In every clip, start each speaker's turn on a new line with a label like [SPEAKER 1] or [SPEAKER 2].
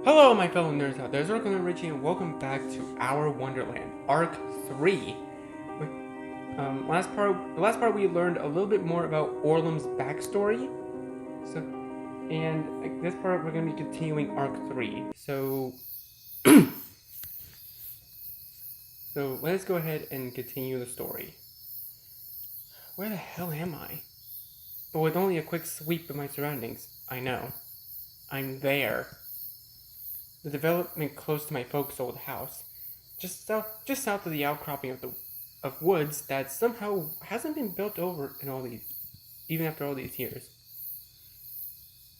[SPEAKER 1] Hello, my fellow nerds out there. It's Orlam and Richie, and welcome back to our Wonderland, Arc 3. The last part we learned a little bit more about Orlam's backstory. This part we're going to be continuing Arc 3. So let's go ahead and continue the story. Where the hell am I? But with only a quick sweep of my surroundings, I know. I'm there. The development close to my folks' old house, just south of the outcropping of woods that somehow hasn't been built over even after all these years.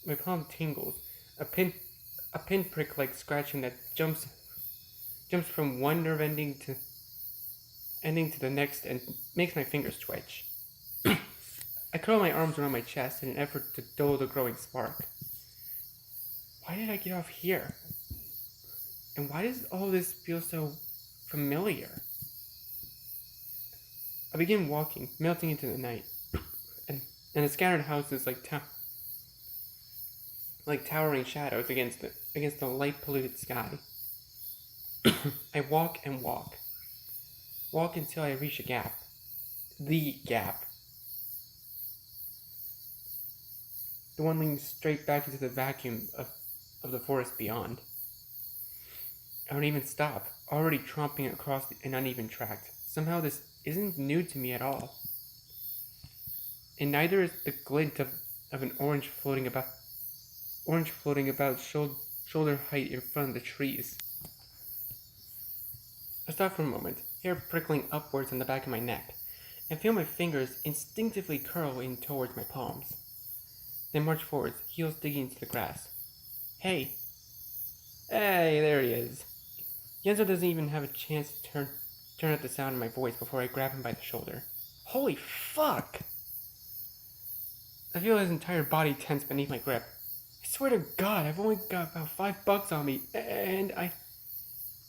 [SPEAKER 1] My palm tingles, a pinprick like scratching that jumps from one nerve ending to the next and makes my fingers twitch. I curl my arms around my chest in an effort to dull the growing spark. Why did I get off here? And why does all this feel so familiar? I begin walking, melting into the night, and the scattered houses like towering shadows against the light-polluted sky. I walk and walk until I reach a gap. The gap. The one leading straight back into the vacuum of the forest beyond. I don't even stop, already tromping across an uneven tract. Somehow this isn't new to me at all. And neither is the glint of an orange floating about shoulder height in front of the trees. I stop for a moment, hair prickling upwards on the back of my neck, and feel my fingers instinctively curl in towards my palms. Then march forwards, heels digging into the grass. Hey, there he is. Genzo doesn't even have a chance to turn up the sound of my voice before I grab him by the shoulder. Holy fuck! I feel his entire body tense beneath my grip. I swear to God, I've only got about $5 on me, and I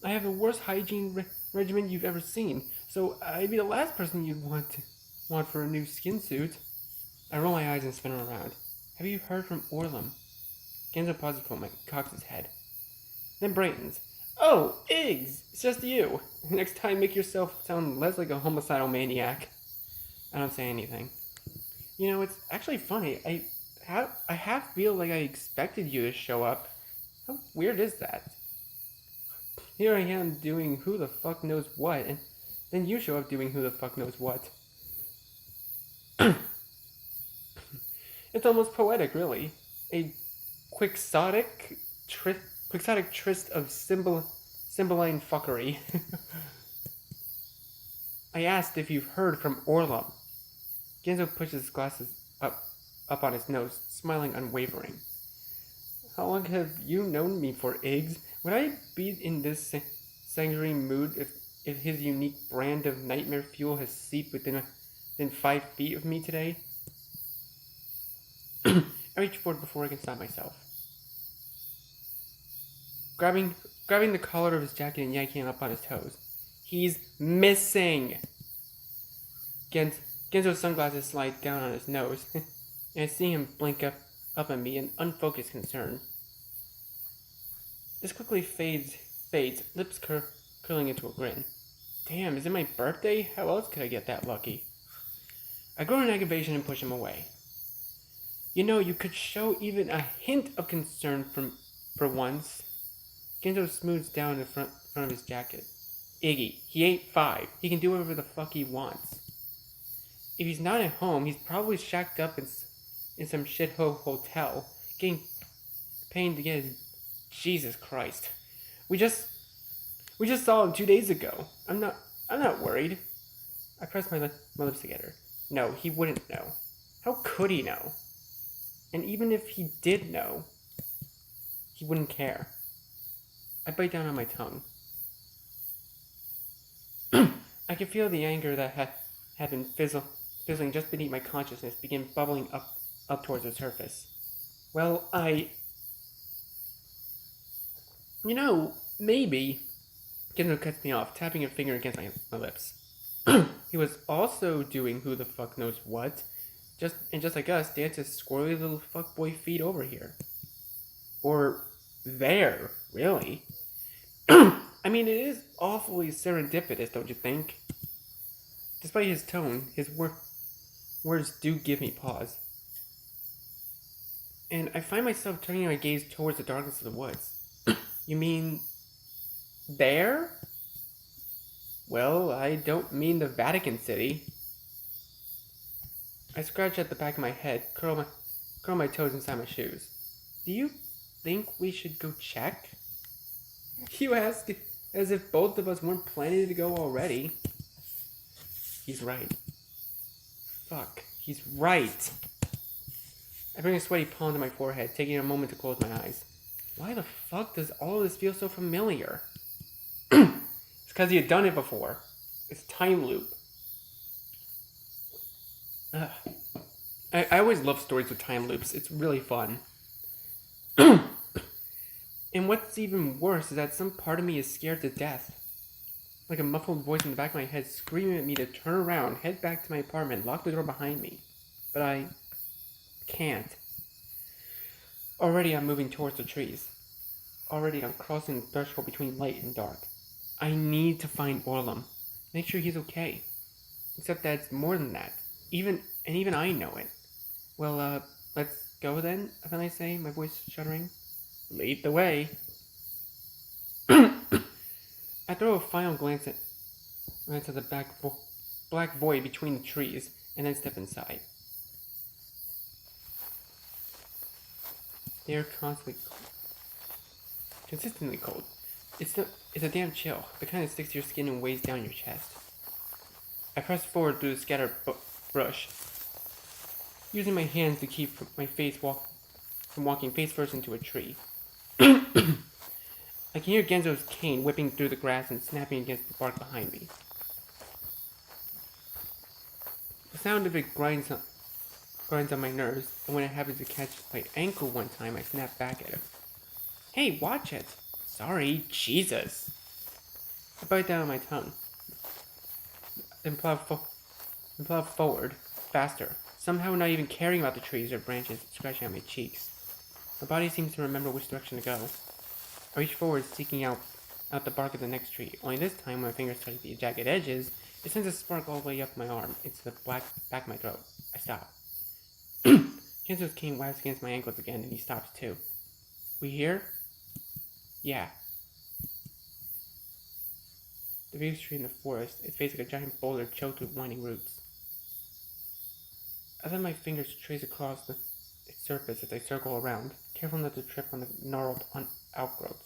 [SPEAKER 1] have the worst hygiene regimen you've ever seen, so I'd be the last person you'd want for a new skin suit. I roll my eyes and spin around. Have you heard from Orlam? Genzo pauses for a moment, cocks his head. Then brightens. Oh, Iggs! It's just you. Next time, make yourself sound less like a homicidal maniac. I don't say anything. You know, it's actually funny. I half feel like I expected you to show up. How weird is that? Here I am doing who the fuck knows what, and then you show up doing who the fuck knows what. It's almost poetic, really. A quixotic tryst of symboline fuckery. I asked if you've heard from Orlam. Genzo pushes his glasses up on his nose, smiling unwavering. How long have you known me for, Iggs? Would I be in this sanguine mood if his unique brand of nightmare fuel has seeped within 5 feet of me today? I reach forward before I can stop myself. Grabbing the collar of his jacket and yanking him up on his toes. He's missing! Genzo's sunglasses slide down on his nose, and I see him blink up at me in unfocused concern. This quickly fades, lips curling into a grin. Damn, is it my birthday? How else could I get that lucky? I groan in aggravation and push him away. You know, you could show even a hint of concern for once. Genzo smooths down in front of his jacket. Iggy, he ain't 5. He can do whatever the fuck he wants. If he's not at home, he's probably shacked up in some shithole hotel, getting paid to get his... Jesus Christ. We just saw him 2 days ago. I'm not worried. I press my lips together. No, he wouldn't know. How could he know? And even if he did know, he wouldn't care. I bite down on my tongue. I could feel the anger that had been fizzling just beneath my consciousness begin bubbling up towards the surface. Well, you know, maybe... Genzo cuts me off, tapping a finger against my lips. He was also doing who the fuck knows what. Just like us, dances squirrely little fuckboy feet over here. Or there. Really? I mean, it is awfully serendipitous, don't you think? Despite his tone, his words do give me pause. And I find myself turning my gaze towards the darkness of the woods. You mean there? Well, I don't mean the Vatican City. I scratch at the back of my head, curl my toes inside my shoes. Do you think we should go check? You ask as if both of us weren't planning to go already. He's right. Fuck, he's right. I bring a sweaty palm to my forehead, taking a moment to close my eyes. Why the fuck does all of this feel so familiar? It's because you've done it before. It's time loop. I always love stories with time loops. It's really fun. And what's even worse is that some part of me is scared to death. Like a muffled voice in the back of my head screaming at me to turn around, head back to my apartment, lock the door behind me. But I can't. Already I'm moving towards the trees. Already I'm crossing the threshold between light and dark. I need to find Orlam. Make sure he's okay. Except that it's more than that. Even I know it. Well, let's go then, I finally say, my voice shuddering. Lead the way. I throw a final glance at the black void between the trees, and then step inside. They are consistently cold. It's a damn chill, the kind that sticks to your skin and weighs down your chest. I press forward through the scattered brush, using my hands to keep my face from walking face first into a tree. I can hear Genzo's cane whipping through the grass and snapping against the bark behind me. The sound of it grinds on my nerves, and when it happens to catch my ankle one time, I snap back at him. Hey, watch it! Sorry, Jesus! I bite down on my tongue, then plow forward, faster, somehow not even caring about the trees or branches scratching at my cheeks. My body seems to remember which direction to go. I reach forward, seeking out the bark of the next tree, only this time when my fingers touch the jagged edges, it sends a spark all the way up my arm, into the back of my throat. I stop. Kenzo's cane whacks against my ankles again, and he stops too. We here? Yeah. The biggest tree in the forest, its face like a giant boulder choked with winding roots. I let my fingers trace across its surface as I circle around, careful not to trip on the gnarled outgrowths.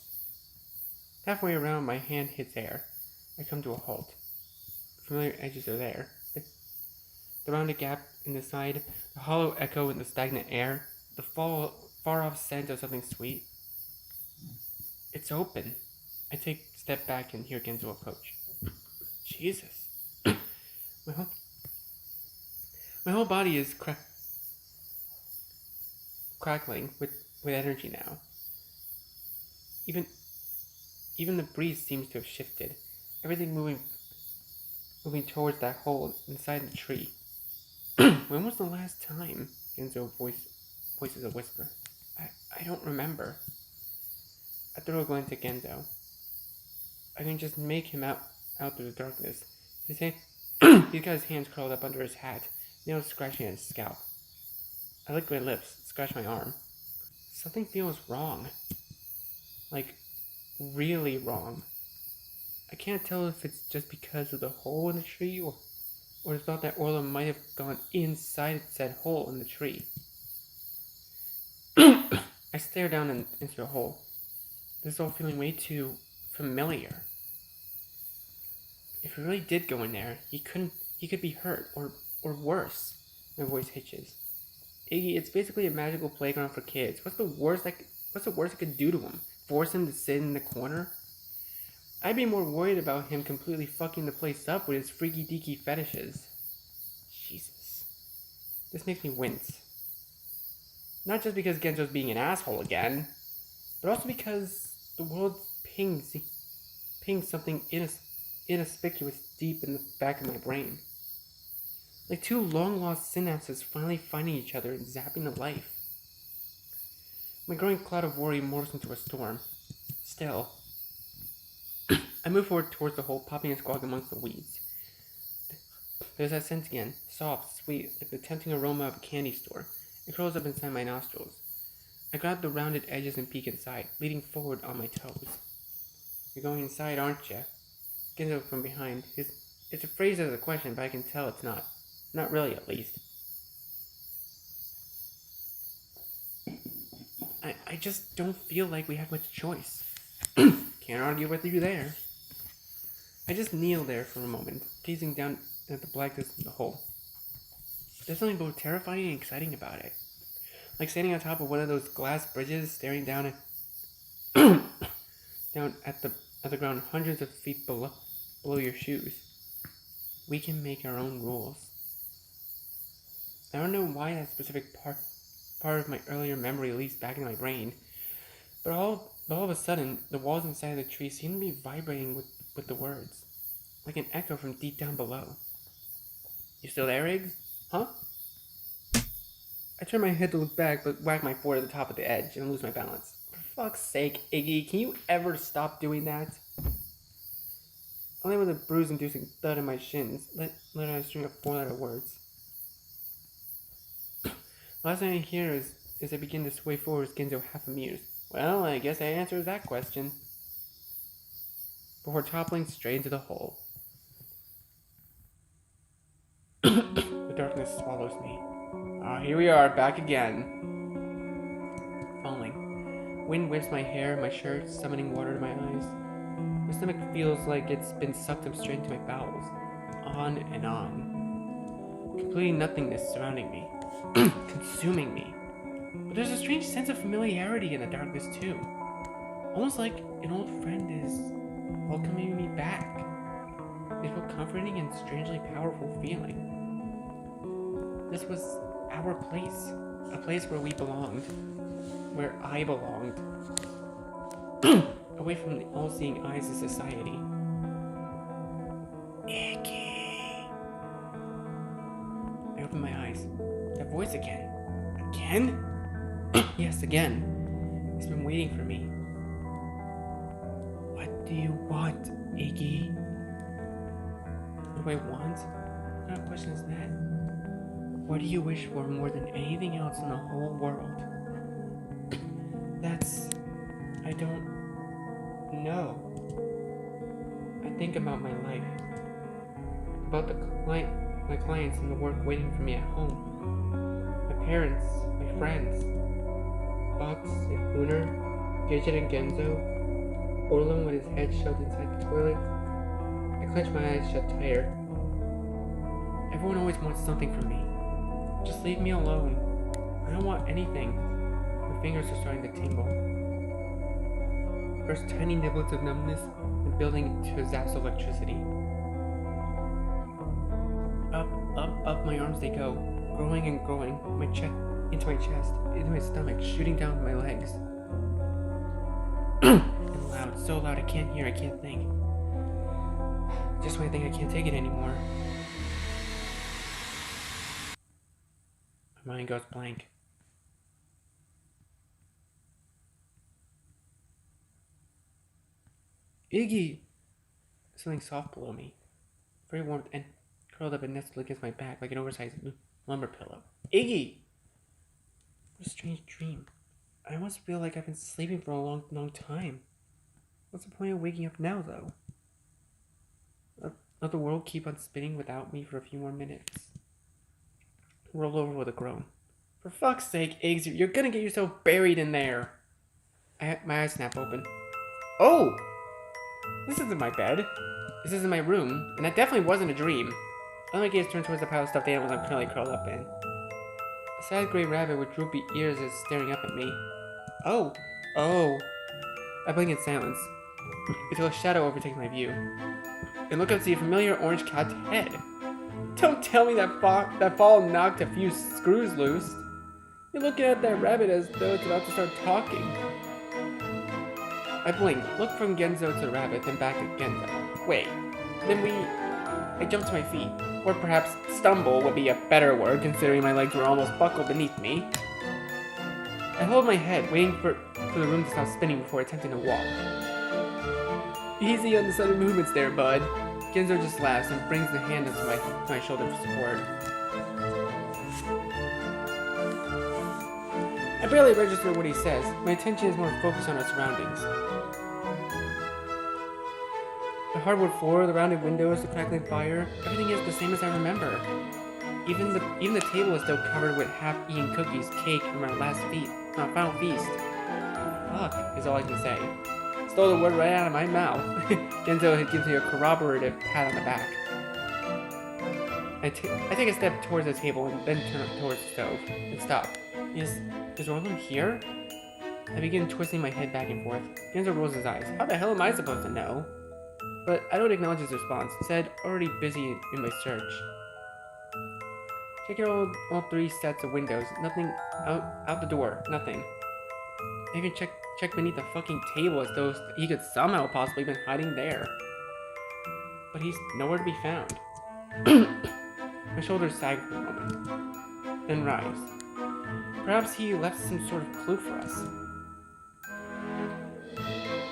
[SPEAKER 1] Halfway around, my hand hits air. I come to a halt. Familiar edges are there. The rounded gap in the side, the hollow echo in the stagnant air, the far-off scent of something sweet. It's open. I take a step back and hear Genzo approach. Jesus. My whole body is crackling with energy now. Even the breeze seems to have shifted. Everything moving towards that hole inside the tree. When was the last time? Genzo voices a whisper. I don't remember. I throw a glance at Genzo. I can just make him out through the darkness. He's got his hands curled up under his hat, nails scratching at his scalp. I lick my lips, scratch my arm. Something feels wrong. Like, really wrong. I can't tell if it's just because of the hole in the tree, or the thought that Orlam might have gone inside said hole in the tree. I stare down into the hole. This is all feeling way too familiar. If he really did go in there, he could be hurt, or worse. My voice hitches. Iggy, it's basically a magical playground for kids. What's the worst I could do to him? Force him to sit in the corner? I'd be more worried about him completely fucking the place up with his freaky deaky fetishes. Jesus. This makes me wince. Not just because Genzo's being an asshole again, but also because the world pings something inconspicuous deep in the back of my brain. Like two long-lost synapses finally finding each other and zapping the life. My growing cloud of worry morphs into a storm. Still, I move forward towards the hole, popping and squawking amongst the weeds. There's that scent again, soft, sweet, like the tempting aroma of a candy store. It curls up inside my nostrils. I grab the rounded edges and peek inside, leading forward on my toes. You're going inside, aren't you? Genzo from behind. It's a phrase as a question, but I can tell it's not. Not really, at least. I just don't feel like we have much choice. Can't argue with you there. I just kneel there for a moment, gazing down at the blackness of the hole. There's something both terrifying and exciting about it. Like standing on top of one of those glass bridges, staring down at the ground hundreds of feet below your shoes. We can make our own rules. I don't know why that specific part of my earlier memory leaps back into my brain, but all of a sudden, the walls inside of the tree seem to be vibrating with the words, like an echo from deep down below. You still there, Iggs? Huh? I turn my head to look back, but whack my foot at the top of the edge and lose my balance. For fuck's sake, Iggy, can you ever stop doing that? Only with a bruise-inducing thud in my shins, let out a string of four-letter words. Last thing I hear is I begin to sway forward as Genzo half amused. Well, I guess that answers that question. Before toppling straight into the hole. The darkness swallows me. Here we are, back again. Falling. Wind whips my hair, my shirt, summoning water to my eyes. My stomach feels like it's been sucked up straight into my bowels. On and on. Completely nothingness surrounding me. Consuming me. But there's a strange sense of familiarity in the darkness too. Almost like an old friend is welcoming me back. It's a comforting and strangely powerful feeling. This was our place. A place where we belonged. Where I belonged. Away from the all-seeing eyes of society. Iggy. I open my eyes. That voice again. Again? Yes, again. He's been waiting for me. What do you want, Iggy? What do I want? What kind of question is that? What do you wish for more than anything else in the whole world? I don't know. I think about my life. About my clients and the work waiting for me at home. My parents, my friends. Box and Uner, Gidget and Genzo, Orlam with his head shoved inside the toilet. I clench my eyes shut tighter. Everyone always wants something from me. Just leave me alone. I don't want anything. My fingers are starting to tingle. First tiny niblets of numbness and building to zaps of electricity. Up my arms they go, growing and growing, into my chest, into my stomach, shooting down my legs. And loud, so loud I can't hear, I can't think. Just when I think I can't take it anymore. My mind goes blank. Iggy! Something soft below me. Very warm and curled up and nestled against my back like an oversized lumber pillow. Iggy! What a strange dream. I almost feel like I've been sleeping for a long time. What's the point of waking up now, though? Let the world keep on spinning without me for a few more minutes. Roll over with a groan. For fuck's sake, Iggs, you're gonna get yourself buried in there. My eyes snap open. Oh! This isn't my bed. This isn't my room, and that definitely wasn't a dream. All my gaze turned towards the pile of stuffed animals I'm currently curled up in. A sad gray rabbit with droopy ears is staring up at me. Oh! I blink in silence, until a shadow overtakes my view. And look up to see a familiar orange cat's head. Don't tell me that fall knocked a few screws loose. You're looking at that rabbit as though it's about to start talking. I blink, look from Genzo to the rabbit, then back at Genzo. Wait, I jump to my feet. Or perhaps stumble would be a better word, considering my legs were almost buckled beneath me. I hold my head, waiting for the room to stop spinning before attempting to walk. Easy on the sudden movements there, bud. Genzo just laughs and brings the hand up to my shoulder for support. I barely register what he says. My attention is more focused on our surroundings. The hardwood floor, the rounded windows, the crackling fire, everything is the same as I remember. Even the table is still covered with half-eaten cookies, cake, and my final feast. Fuck, is all I can say. Stole the word right out of my mouth. Genzo gives me a corroborative pat on the back. I take a step towards the table and then turn towards the stove and stop. Is Orlam here? I begin twisting my head back and forth. Genzo rolls his eyes. How the hell am I supposed to know? But I don't acknowledge his response. Instead, already busy in my search. Check out all 3 sets of windows. Nothing out the door. Nothing. I even check beneath the fucking table as though he could somehow possibly been hiding there. But he's nowhere to be found. My shoulders sag for a moment, then rise. Perhaps he left some sort of clue for us.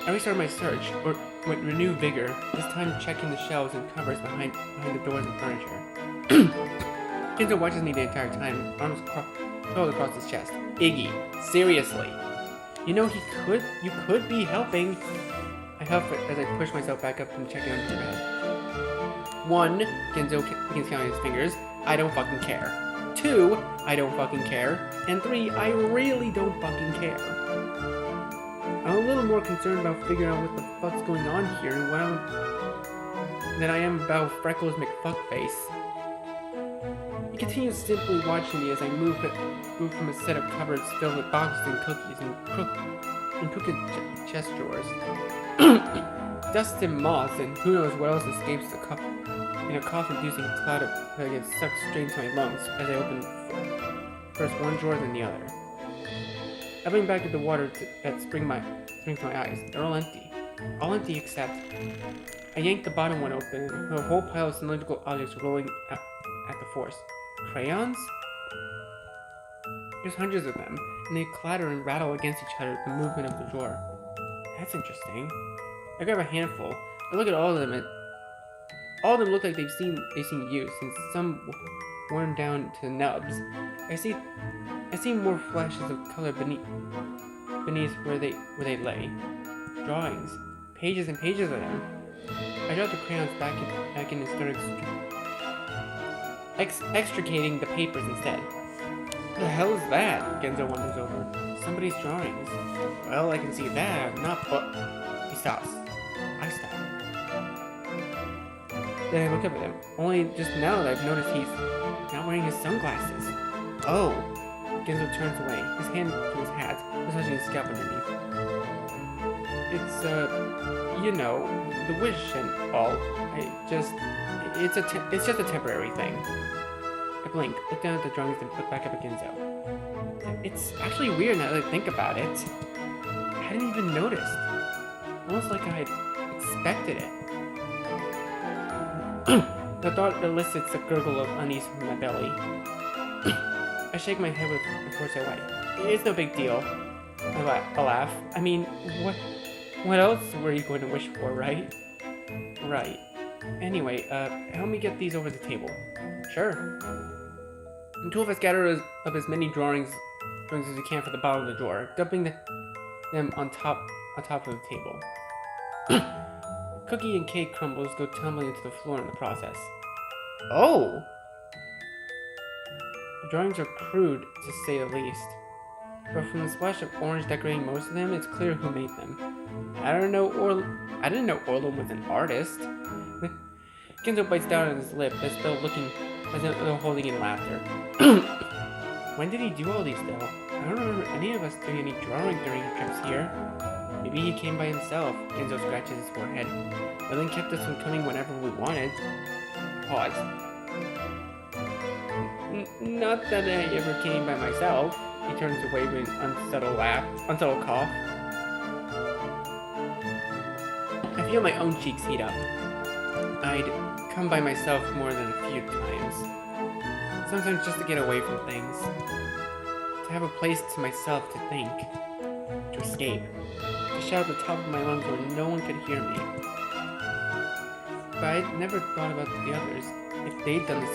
[SPEAKER 1] I restart my search with renewed vigor, this time checking the shelves and cupboards behind the doors and furniture. Genzo watches me the entire time, arms curled across his chest. Iggy, seriously. You know you could be helping. I huff as I push myself back up and check under the bed. 1, Genzo begins counting his fingers. I don't fucking care. 2, I don't fucking care. And 3, I really don't fucking care. I'm a little more concerned about figuring out what the fuck's going on here than I am about Freckles McFuckface. He continues simply watching me as I move from a set of cupboards filled with boxes and cookies and crooked chest drawers. Dust and moths and who knows what else escapes in a cough-inducing cloud that gets sucked straight into my lungs as I open first one drawer then the other. I bring back the water that springs to my eyes. They're all empty. All empty except... I yank the bottom one open and a whole pile of cylindrical objects rolling at the force. Crayons? There's hundreds of them, and they clatter and rattle against each other with the movement of the drawer. That's interesting. I grab a handful. I look at all of them, and all of them look like they've seen use, and some worn down to nubs. I see more flashes of color beneath where they lay. Drawings, pages and pages of them. I drop the crayons back in and start extricating the papers instead. What the hell is that? Genzo wanders over. Somebody's drawings. Well, I can see that, but... He stops. I stop. Then I look up at him. Only just now that I've noticed he's not wearing his sunglasses. Oh. Genzo turns away, his hand to his hat, massaging his scalp underneath. It's, you know, the wish and all. It's just a temporary thing. I blink, look down at the drawings, and look back up at Genzo. It's actually weird now that I think about it. I hadn't even noticed. Almost like I had expected it. The thought elicits a gurgle of unease from my belly. I shake my head with force away. It's no big deal. I laugh. I mean, what else were you going to wish for, right? Right. Anyway, help me get these over the table. Sure. The two of us gather up as many drawings as we can for the bottom of the drawer, dumping them on top of the table. Cookie and cake crumbles go tumbling into the floor in the process. Oh! The drawings are crude, to say the least. But from the splash of orange decorating most of them, it's clear who made them. I didn't know Orlam was an artist. Genzo bites down on his lip, as though holding in laughter. When did he do all these, though? I don't remember any of us doing any drawing during our trips here. Maybe he came by himself. Genzo scratches his forehead. Nothing kept us from coming whenever we wanted. Pause. Not that I ever came by myself. He turns away with an unsettled cough. I feel my own cheeks heat up. I'd come by myself more than a few times. Sometimes just to get away from things. to have a place to myself to think, to escape, to shout at the top of my lungs where no one could hear me. But I'd never thought about the others, if they'd done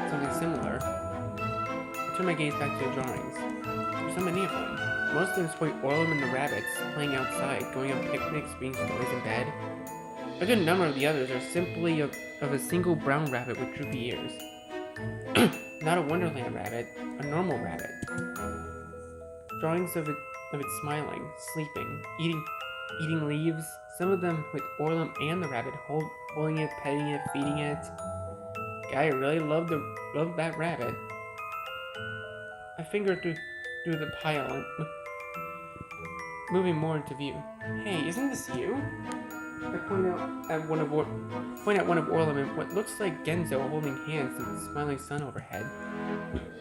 [SPEAKER 1] something similar. I turned my gaze back to the drawings. There were so many of them. Most of them display Orlam and the rabbits playing outside, going on picnics, reading stories in bed. A good number of the others are simply of a single brown rabbit with droopy ears. Not a Wonderland rabbit, a normal rabbit. Drawings of it smiling, sleeping, eating leaves, some of them with Orlam and the rabbit holding it, petting it, feeding it. Guy really loved that rabbit. I fingered through the pile and moving more into view. Hey, isn't this you? I point at one of Orlam and what looks like Genzo holding hands and the smiling sun overhead.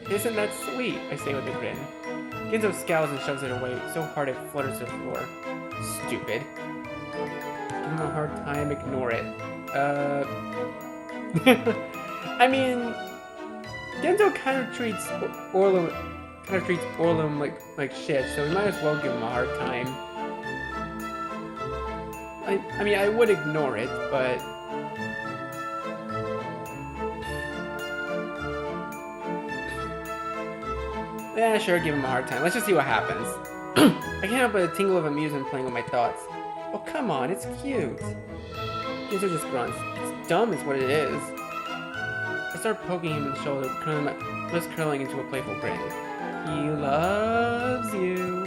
[SPEAKER 1] Isn't that sweet? I say with a grin. Genzo scowls and shoves it away so hard it flutters to the floor. Stupid. Give him a hard time, ignore it. I mean, Genzo kind of treats Orlam like shit, so we might as well give him a hard time. I mean, I would ignore it, but... yeah, sure, give him a hard time. Let's just see what happens. I can't help but a tingle of amusement playing with my thoughts. Oh, come on, it's cute. Genzo just grunts. It's dumb is what it is. I start poking him in the shoulder, curling into a playful grin. He loves you.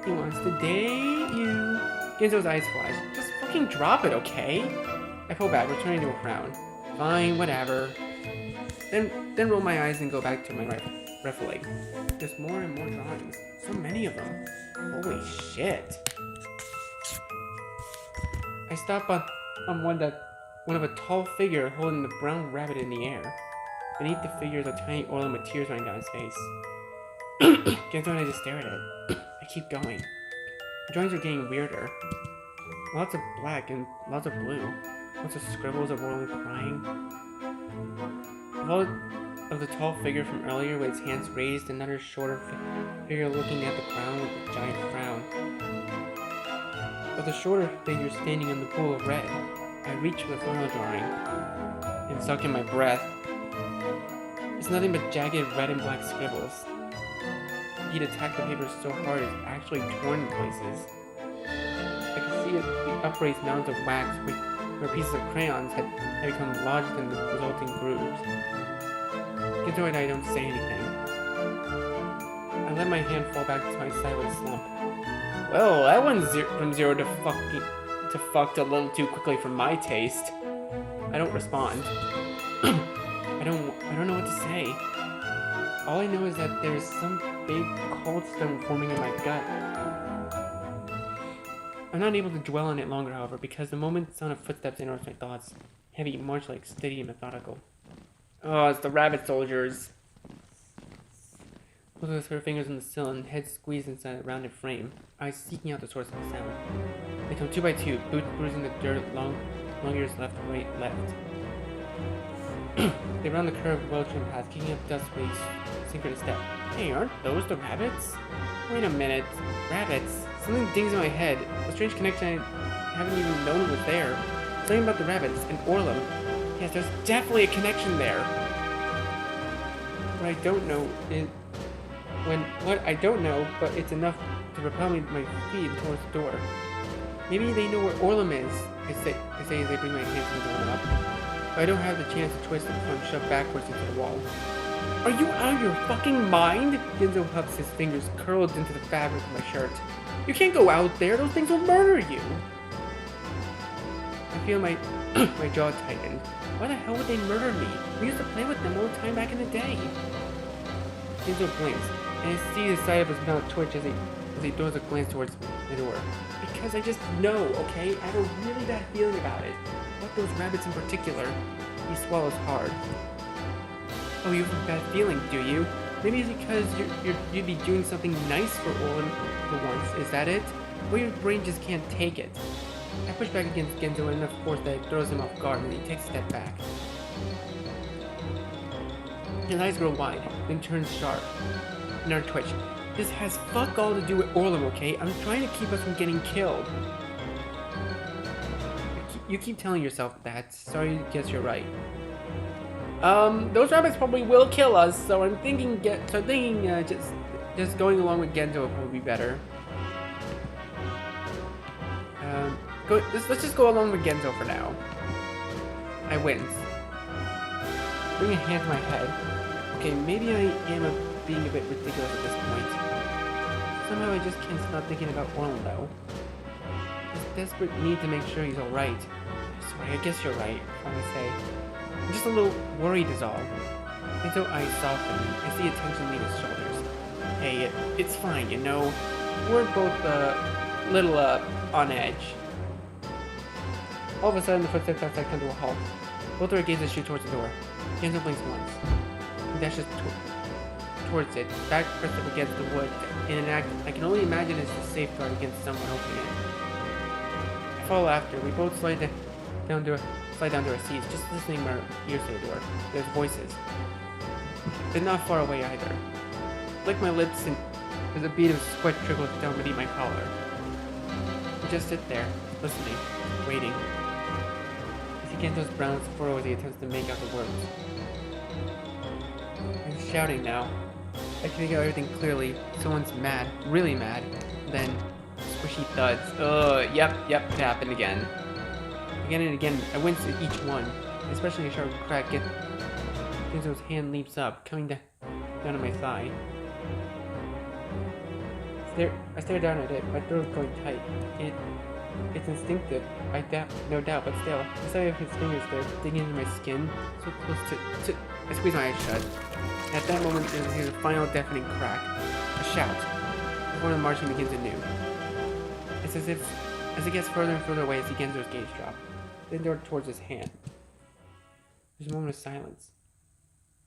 [SPEAKER 1] He wants to date you. Genzo's eyes flash. Just fucking drop it, okay? I pull back, returning to a frown. Fine, whatever. Then roll my eyes and go back to my refill. There's more and more drawings. So many of them. Holy shit. I stop on one of a tall figure holding the brown rabbit in the air. Beneath the figure is a tiny Orlam with tears running down his face. Genzo and I just stare at it. I keep going. The drawings are getting weirder. Lots of black and lots of blue. Lots of scribbles of Orlam crying. Of the tall figure from earlier with his hands raised, another shorter figure looking at the ground with a giant frown. Of the shorter figure standing in the pool of red, I reach for the photo drawing and suck in my breath. It's nothing but jagged red and black scribbles. He'd attacked the paper so hard it's actually torn in places. I could see the upraised mounds of wax where pieces of crayons had become lodged in the resulting grooves. Genzo and I don't say anything. I let my hand fall back to my sideways slump. Well, that went from zero to fucked a little too quickly for my taste. I don't respond. I don't know what to say. All I know is that there's some big cold stone forming in my gut. I'm not able to dwell on it longer, however, because the moment the sound of footsteps interrupts my thoughts. Heavy, march-like, steady, and methodical. Oh, it's the rabbit soldiers. Both with her fingers on the sill and head squeezed inside a rounded frame, eyes seeking out the source of the sound. They come 2 by 2, boots bruising the dirt, long ears left, right, left. They round the curved, well-trimmed path, kicking up dust with a synchronous step. Hey, aren't those the rabbits? Wait a minute. Rabbits? Something dings in my head. A strange connection I haven't even known was there. Something about the rabbits and Orlam. Yes, there's definitely a connection there. What I don't know, but it's enough to propel me my feet towards the door. Maybe they know where Orlam is, I say as they bring my hands and going up. But I don't have the chance to twist and become shoved backwards into the wall. Are you out of your fucking mind? Genzo huffs, his fingers curled into the fabric of my shirt. You can't go out there, those things will murder you! I feel my jaw tighten. Why the hell would they murder me? We used to play with them all the time back in the day. Genzo blinks, and I see the side of his mouth twitch as he throws a glance towards the door. Because I just know, okay? I have a really bad feeling about it. About those rabbits in particular. He swallows hard. Oh, you have a bad feeling, do you? Maybe it's because you'd be doing something nice for Orlam for once. Is that it? Or your brain just can't take it? I push back against Genzo in enough force that it throws him off guard and he takes a step back. His eyes grow wide, then turn sharp. another twitch. This has fuck all to do with Orlam, okay? I'm trying to keep us from getting killed. You keep telling yourself that. Sorry, I guess you're right. Those rabbits probably will kill us, so I'm thinking just going along with Genzo would probably be better. Let's just go along with Genzo for now. I wince. Bring a hand to my head. Okay, maybe I am being a bit ridiculous at this point. Somehow I just can't stop thinking about Orlam though. This desperate need to make sure he's alright. Sorry, I guess you're right, I say. I'm just a little worried is all. Until I soften and see attention leave his shoulders. Hey, it's fine, you know. We're both a little on edge. All of a sudden, the footsteps outside come to a halt. Both our gazes shoot towards the door. Genzo blinks once. He dashes towards it, back pressed up against the wood, in an act I can only imagine is a safeguard against someone opening it. I follow after. We both slide down to our seats, just listening our ears to the door. There's voices. They're not far away either. I lick my lips and there's a bead of sweat trickles down beneath my collar. We just sit there, listening, waiting. I see Genzo's brows furrow as he attempts to make out the words. I'm shouting now. I can make out everything clearly. Someone's mad, really mad. Then, squishy thuds. Yep, it happened again. Again and again, I wince at each one, especially a sharp crack. Genzo's hand leaps up, coming down on my thigh. I stare down at it, my throat going tight. It's instinctive, no doubt, but still. The sight of his fingers there, digging into my skin, so close to I squeeze my eyes shut. At that moment, there's a final deafening crack. A shout. Before the marching begins anew. It's as if, as it gets further and further away, I see Genzo's gaze drop. Then door towards his hand. There's a moment of silence.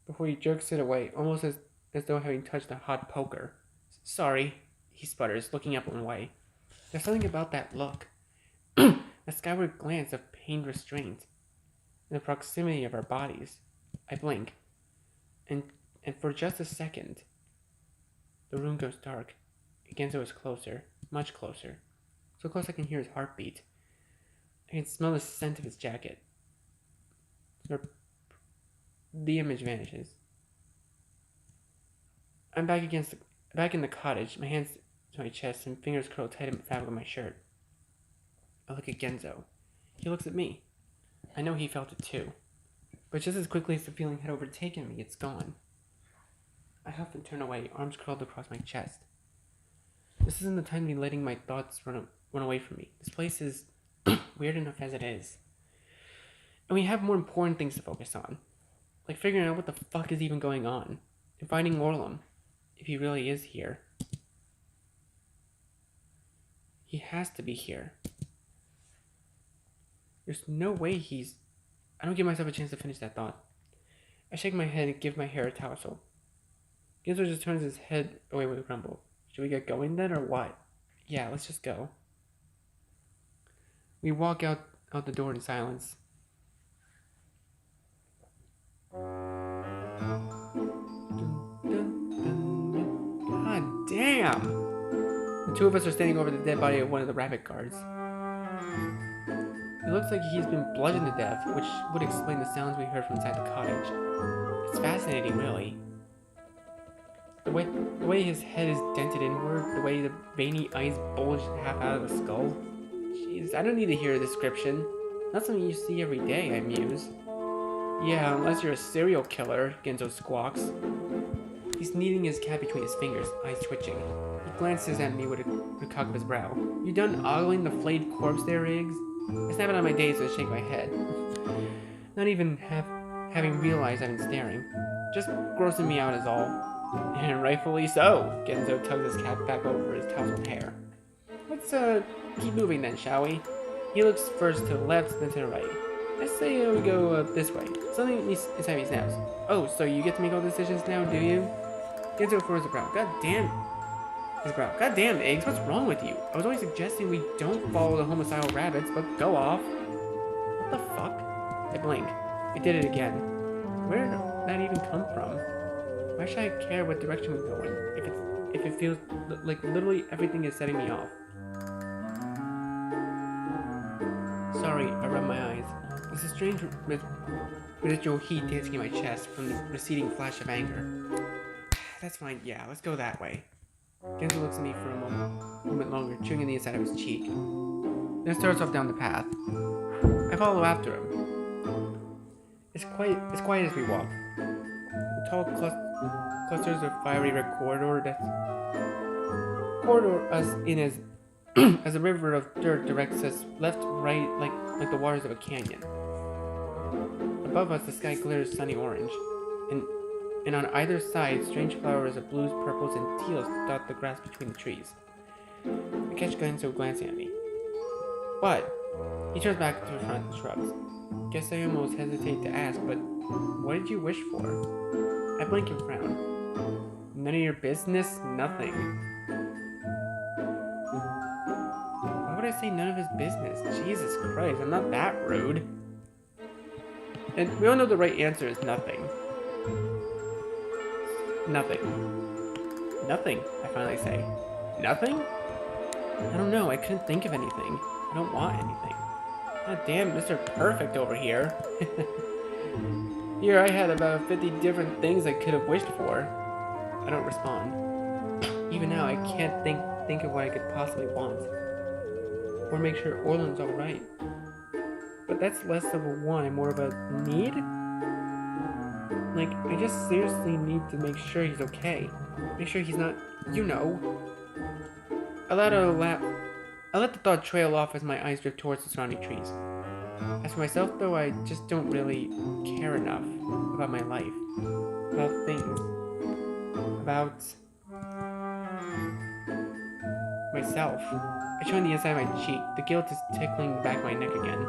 [SPEAKER 1] Before he jerks it away, almost as though having touched a hot poker. Sorry, he sputters, looking up and away. There's something about that look. A skyward glance of pained restraint. In the proximity of our bodies. I blink. And for just a second, the room goes dark. Genzo is closer, much closer. So close I can hear his heartbeat. I can smell the scent of his jacket. The image vanishes. I'm back in the cottage, my hands to my chest and fingers curled tight in the fabric of my shirt. I look at Genzo. He looks at me. I know he felt it too. But just as quickly as the feeling had overtaken me, it's gone. I huff and turn away, arms curled across my chest. This isn't the time to be letting my thoughts run away from me. This place is weird enough as it is. And we have more important things to focus on. Like figuring out what the fuck is even going on. And finding Orlam. If he really is here. He has to be here. There's no way he's... I don't give myself a chance to finish that thought. I shake my head and give my hair a tousle. Genzo just turns his head away with a grumble. Should we get going then, or what? Yeah, let's just go. We walk out the door in silence. God damn! The two of us are standing over the dead body of one of the rabbit guards. It looks like he's been bludgeoned to death, which would explain the sounds we heard from inside the cottage. It's fascinating, really. The way his head is dented inward, the way the veiny eyes bulge half out of the skull. Jeez, I don't need to hear a description. Not something you see every day, I muse. Yeah, unless you're a serial killer, Genzo squawks. He's kneading his cat between his fingers, eyes twitching. He glances at me with a cock of his brow. You done ogling the flayed corpse there, Iggs? I snap it on my days to shake my head. Not even having realized I've been staring. Just grossing me out is all. And rightfully so. Genzo tugs his cap back over his tousled hair. Let's keep moving then, shall we? He looks first to the left, then to the right. Let's say we go this way. Something inside me snaps. Oh, so you get to make all decisions now, do you? Genzo furrows a brow. God damn, Iggs, what's wrong with you? I was only suggesting we don't follow the homicidal rabbits, but go off. What the fuck? I blink. I did it again. Where did that even come from? Why should I care what direction we go in if it feels like literally everything is setting me off? Sorry, I rubbed my eyes. There's a strange residual heat dancing in my chest from the receding flash of anger. That's fine, yeah, let's go that way. Genzo looks at me for a moment longer, chewing on the inside of his cheek. Then starts off down the path. I follow after him. It's quiet as we walk. The tall clusters of fiery red corridor us in as as a river of dirt directs us left, right, like the waters of a canyon. Above us, the sky glitters sunny orange, and on either side, strange flowers of blues, purples, and teals dot the grass between the trees. I catch Genzo glancing at me, but he turns back to the front and shrugs. Guess I almost hesitate to ask, but what did you wish for? I blink and frown. None of your business? Nothing. Why would I say none of his business? Jesus Christ, I'm not that rude. And we all know the right answer is nothing. Nothing. Nothing, I finally say. Nothing? I don't know, I couldn't think of anything. I don't want anything. God damn, Mr. Perfect over here. Here I had about 50 different things I could have wished for. I don't respond. Even now, I can't think of what I could possibly want. Or make sure Orlam's alright. But that's less of a want and more of a need? Like, I just seriously need to make sure he's okay. Make sure he's not, you know. I let the thought trail off as my eyes drift towards the surrounding trees. As for myself, though, I just don't really care enough about my life, about things, about myself. I chew on the inside of my cheek. The guilt is tickling the back of my neck again.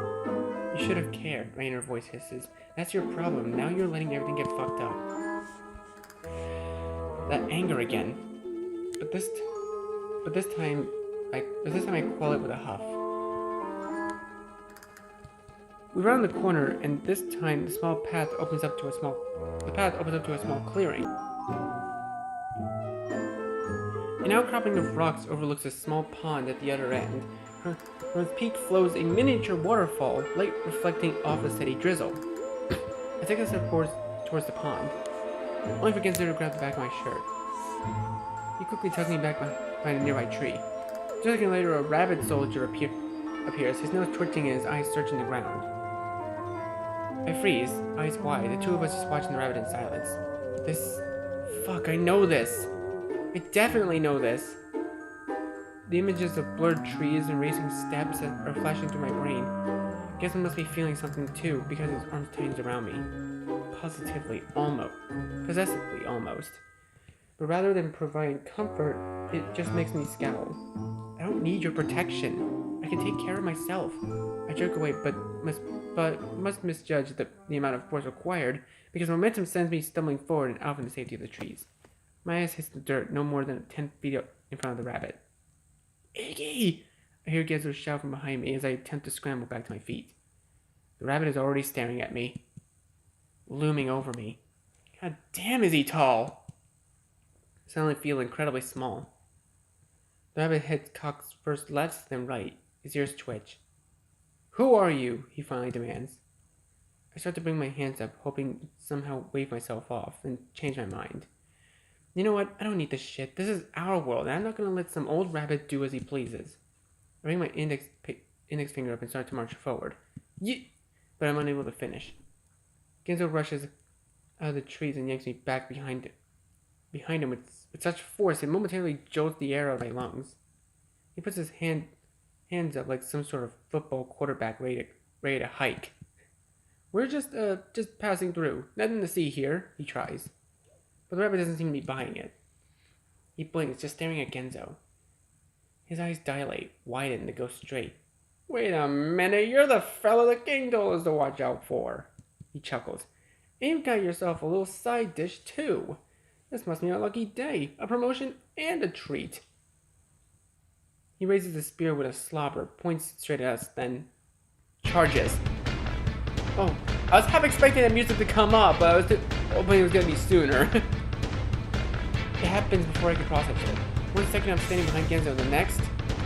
[SPEAKER 1] You should have cared, my inner voice hisses. That's your problem. Now you're letting everything get fucked up. That anger again. But this time I quell it with a huff. We round the corner, and this time the path opens up to a small clearing. An outcropping of rocks overlooks a small pond at the other end. From its peak flows a miniature waterfall, light reflecting off a steady drizzle. I take a step towards the pond, only for Genzo to grab the back of my shirt. He quickly tugs me back behind a nearby tree. Just a second later, a rabbit soldier appears, his nose twitching and his eyes searching the ground. I freeze, eyes wide, the two of us just watching the rabbit in silence. Fuck, I know this! I definitely know this! The images of blurred trees and racing steps are flashing through my brain. Guess I must be feeling something too, because his arms tighten around me. Possessively almost. But rather than providing comfort, it just makes me scowl. I don't need your protection. I can take care of myself. I jerk away, but must misjudge the amount of force required, because momentum sends me stumbling forward and out from the safety of the trees. My eyes hit the dirt no more than 10 feet up in front of the rabbit. Iggy! I hear Genzo shout from behind me as I attempt to scramble back to my feet. The rabbit is already staring at me, looming over me. God damn, is he tall! I suddenly feel incredibly small. The rabbit head cocks first left, then right. His ears twitch. Who are you? He finally demands. I start to bring my hands up, hoping to somehow wave myself off, then change my mind. You know what? I don't need this shit. This is our world, and I'm not going to let some old rabbit do as he pleases. I bring my index finger up and start to march forward. But I'm unable to finish. Genzo rushes out of the trees and yanks me back behind him with such force it momentarily jolts the air out of my lungs. He puts his hands up like some sort of football quarterback ready to hike. We're just passing through. Nothing to see here, he tries. But the rabbit doesn't seem to be buying it. He blinks, just staring at Genzo. His eyes dilate, widen to go straight. Wait a minute, you're the fella the king told us to watch out for. He chuckles. And you've got yourself a little side dish, too. This must be a lucky day, a promotion and a treat. He raises his spear with a slobber, points straight at us, then charges. Oh, I was half expecting that music to come up, but I was hoping it was going to be sooner. It happens before I can process it. One second I'm standing behind Genzo, the next,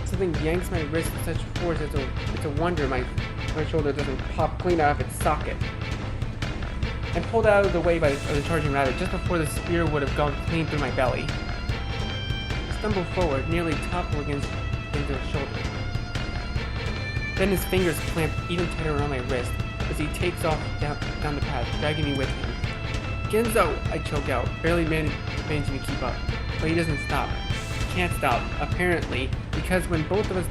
[SPEAKER 1] something yanks my wrist with such force it's a wonder my shoulder doesn't pop clean out of its socket. I'm pulled out of the way by the charging rabbit just before the spear would have gone clean through my belly. I stumble forward, nearly topple against Genzo's shoulder. Then his fingers clamp even tighter around my wrist as he takes off down the path, dragging me with him. Genzo! I choke out, barely managing to keep up. But he doesn't stop. He can't stop, apparently, because when both of us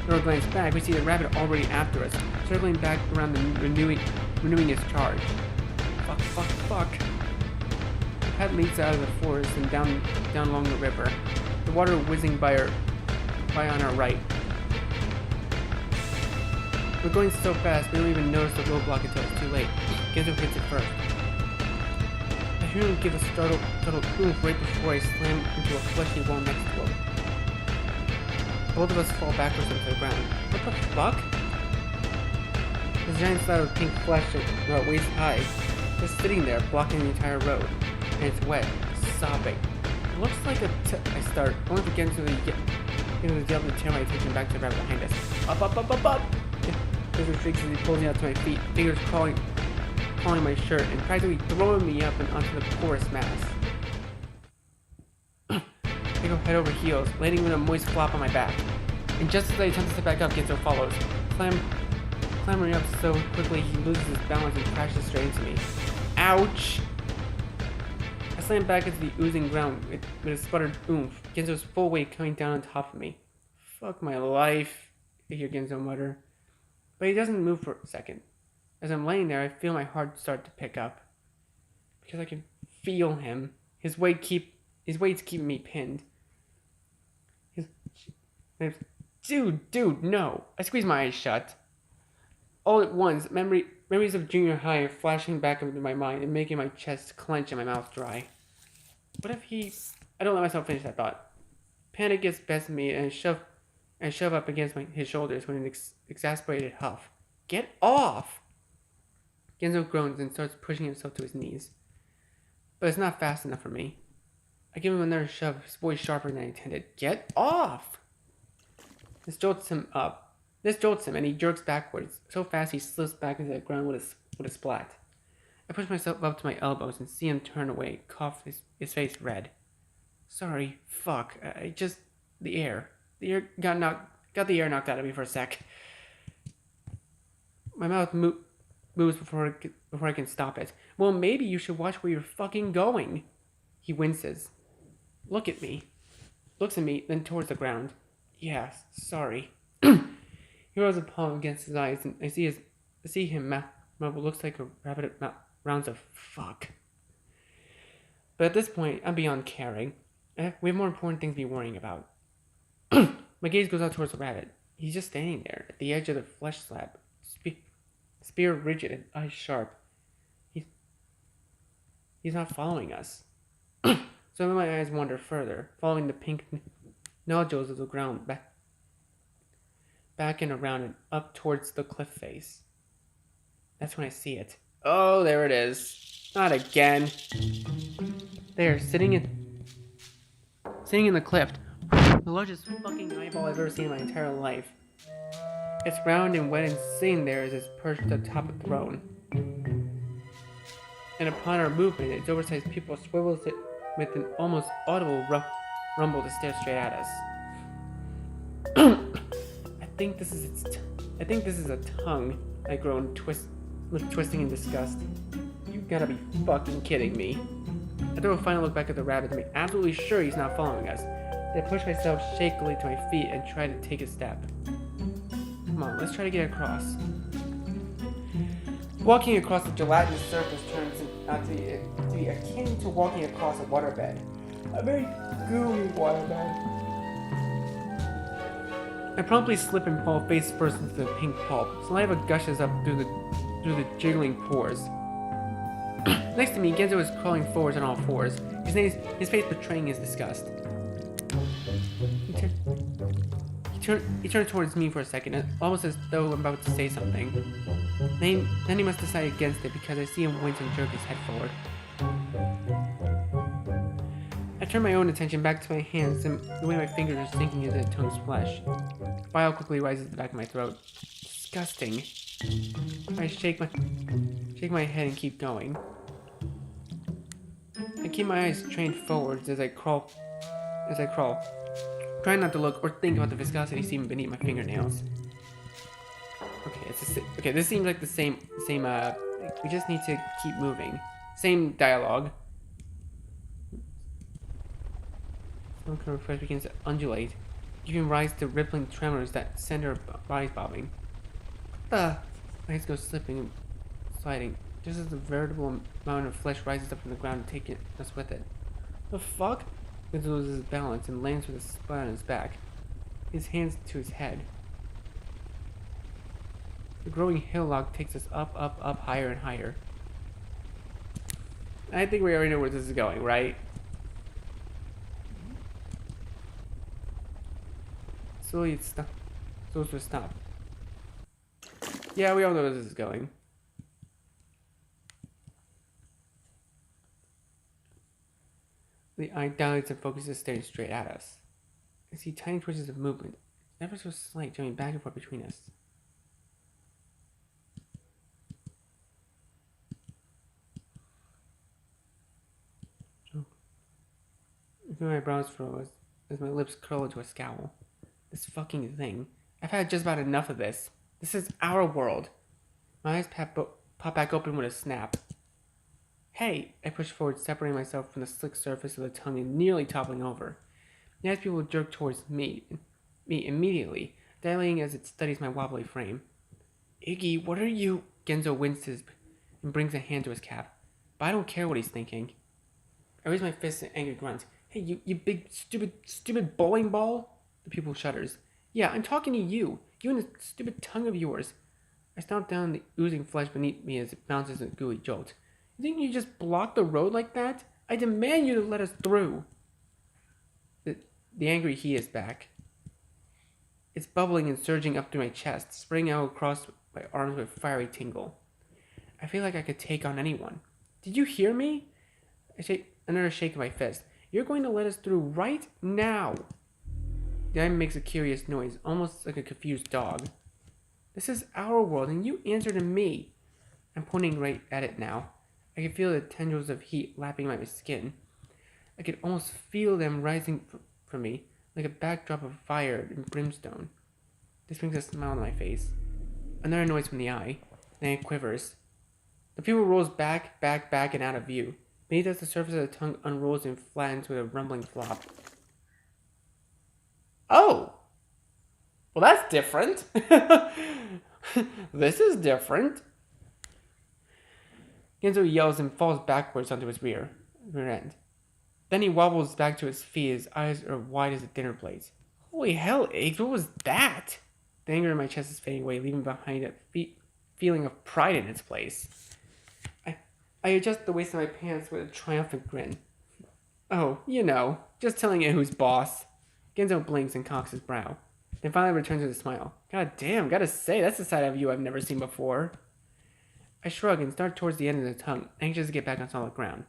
[SPEAKER 1] throw a glance back, we see the rabbit already after us, circling back around and renewing his charge. Fuck. The path leads out of the forest and down along the river, the water whizzing by on our right. We're going so fast, we don't even notice the roadblock until it's too late. Genzo hits it first. I hear him give a startled oof right before I slam into a fleshy wall next to him. Both of us fall backwards into the ground. What the fuck? This giant slab of pink flesh about waist high, just sitting there, blocking the entire road. And it's wet, sobbing. It looks like I start, only to get into the yell to tear my attention back to the rabbit behind us. Up! Genzo shrieks as he pulls me out to my feet, fingers crawling my shirt and practically throwing me up and onto the porous mass. I go head over heels, landing with a moist flop on my back. And just as I attempt to step back up, Genzo follows, clambering up so quickly he loses his balance and crashes straight into me. Ouch! I slam back into the oozing ground with a sputtered oomph, Genzo's full weight coming down on top of me. Fuck my life, I hear Genzo mutter. But he doesn't move for a second. As I'm laying there, I feel my heart start to pick up. Because I can feel him. His weight's keeping me pinned. Dude, no. I squeeze my eyes shut. All at once, memories of junior high are flashing back into my mind and making my chest clench and my mouth dry. What if I don't let myself finish that thought. Panic gets best of me and I shove up against his shoulders with an exasperated huff. Get off! Genzo groans and starts pushing himself to his knees. But it's not fast enough for me. I give him another shove, his voice sharper than I intended. Get off! This jolts him, and he jerks backwards, so fast he slips back into the ground with a splat. I push myself up to my elbows and see him turn away, cough, his face red. Sorry, fuck, the air got the air knocked out of me for a sec. My mouth moves before I can stop it. Well, maybe you should watch where you're fucking going. He winces. Looks at me, then towards the ground. Yeah, sorry. He rolls a palm against his eyes, and I see him mouth what looks like a rabbit rounds of fuck. But at this point, I'm beyond caring. We have more important things to be worrying about. My gaze goes out towards the rabbit. He's just standing there, at the edge of the flesh slab, spear rigid and eyes sharp. He's not following us. So my eyes wander further, following the pink nodules of the ground back and around and up towards the cliff face. That's when I see it. Oh, there it is. Not again. There, sitting in the cliff. The largest fucking eyeball I've ever seen in my entire life. It's round and wet and sitting there as it's perched at the top of the throne. And upon our movement, its oversized pupil swivels it with an almost audible rumble to stare straight at us. I think this is a tongue, I groan, twisting in disgust. You gotta be fucking kidding me. I throw a final look back at the rabbit to make absolutely sure he's not following us. Then I push myself shakily to my feet and try to take a step. Come on, let's try to get across. Walking across the gelatinous surface turns out to be akin to walking across a waterbed. A very gooey waterbed. I promptly slip and fall face first into the pink pulp. Saliva gushes up through the jiggling pores. Next to me, Genzo is crawling forwards on all fours, his face betraying his disgust. He turned towards me for a second, almost as though I'm about to say something. Then he must decide against it because I see him wince and jerk his head forward. I turn my own attention back to my hands and the way my fingers are sinking into the tongue's flesh. Bile quickly rises to the back of my throat. Disgusting. I shake my head and keep going. I keep my eyes trained forwards as I crawl. Trying not to look or think about the viscosity seeping beneath my fingernails. Okay, this seems like the same, we just need to keep moving. Same dialogue. Smoke refresh begins to undulate, giving rise to rippling tremors that send our bodies bobbing. My hands go slipping and sliding, just as the veritable mountain of flesh rises up from the ground and taking us with it. The fuck? He loses his balance and lands with a splat on his back, his hands to his head. The growing hillock takes us up, higher and higher. I think we already know where this is going, right? Slowly it stops. Supposed to stop. Yeah, we all know where this is going. The eye dilates and focuses staring straight at us. I see tiny twitches of movement, ever so slight, jumping back and forth between us. I feel my brows furrow as my lips curl into a scowl. This fucking thing. I've had just about enough of this. This is our world. My eyes pop back open with a snap. Hey! I push forward, separating myself from the slick surface of the tongue and nearly toppling over. The eyes people jerk towards me immediately, dilating as it studies my wobbly frame. Iggy, what are you? Genzo winces and brings a hand to his cap. But I don't care what he's thinking. I raise my fist in angry grunts. Hey, you big, stupid bowling ball? The pupil shudders. Yeah, I'm talking to you. You and the stupid tongue of yours. I stomp down the oozing flesh beneath me as it bounces in a gooey jolt. You think you just blocked the road like that? I demand you to let us through. The angry heat is back. It's bubbling and surging up through my chest, spraying out across my arms with a fiery tingle. I feel like I could take on anyone. Did you hear me? I shake another shake of my fist. You're going to let us through right now. The eye makes a curious noise, almost like a confused dog. This is our world, and you answer to me. I'm pointing right at it now. I can feel the tendrils of heat lapping my skin. I could almost feel them rising from me, like a backdrop of fire and brimstone. This brings a smile on my face. Another noise from the eye, then it quivers. The pupil rolls back, and out of view. Beneath us, the surface of the tongue unrolls and flattens with a rumbling flop. Oh! Well, that's different. This is different. Genzo yells and falls backwards onto his rear end. Then he wobbles back to his feet, his eyes are wide as a dinner plate. Holy hell, Iggy, what was that? The anger in my chest is fading away, leaving behind a feeling of pride in its place. I adjust the waist of my pants with a triumphant grin. Oh, you know, just telling you who's boss. Genzo blinks and cocks his brow, then finally returns with a smile. God damn, gotta say, that's a side of you I've never seen before. I shrug and start towards the end of the tongue, anxious to get back on solid ground.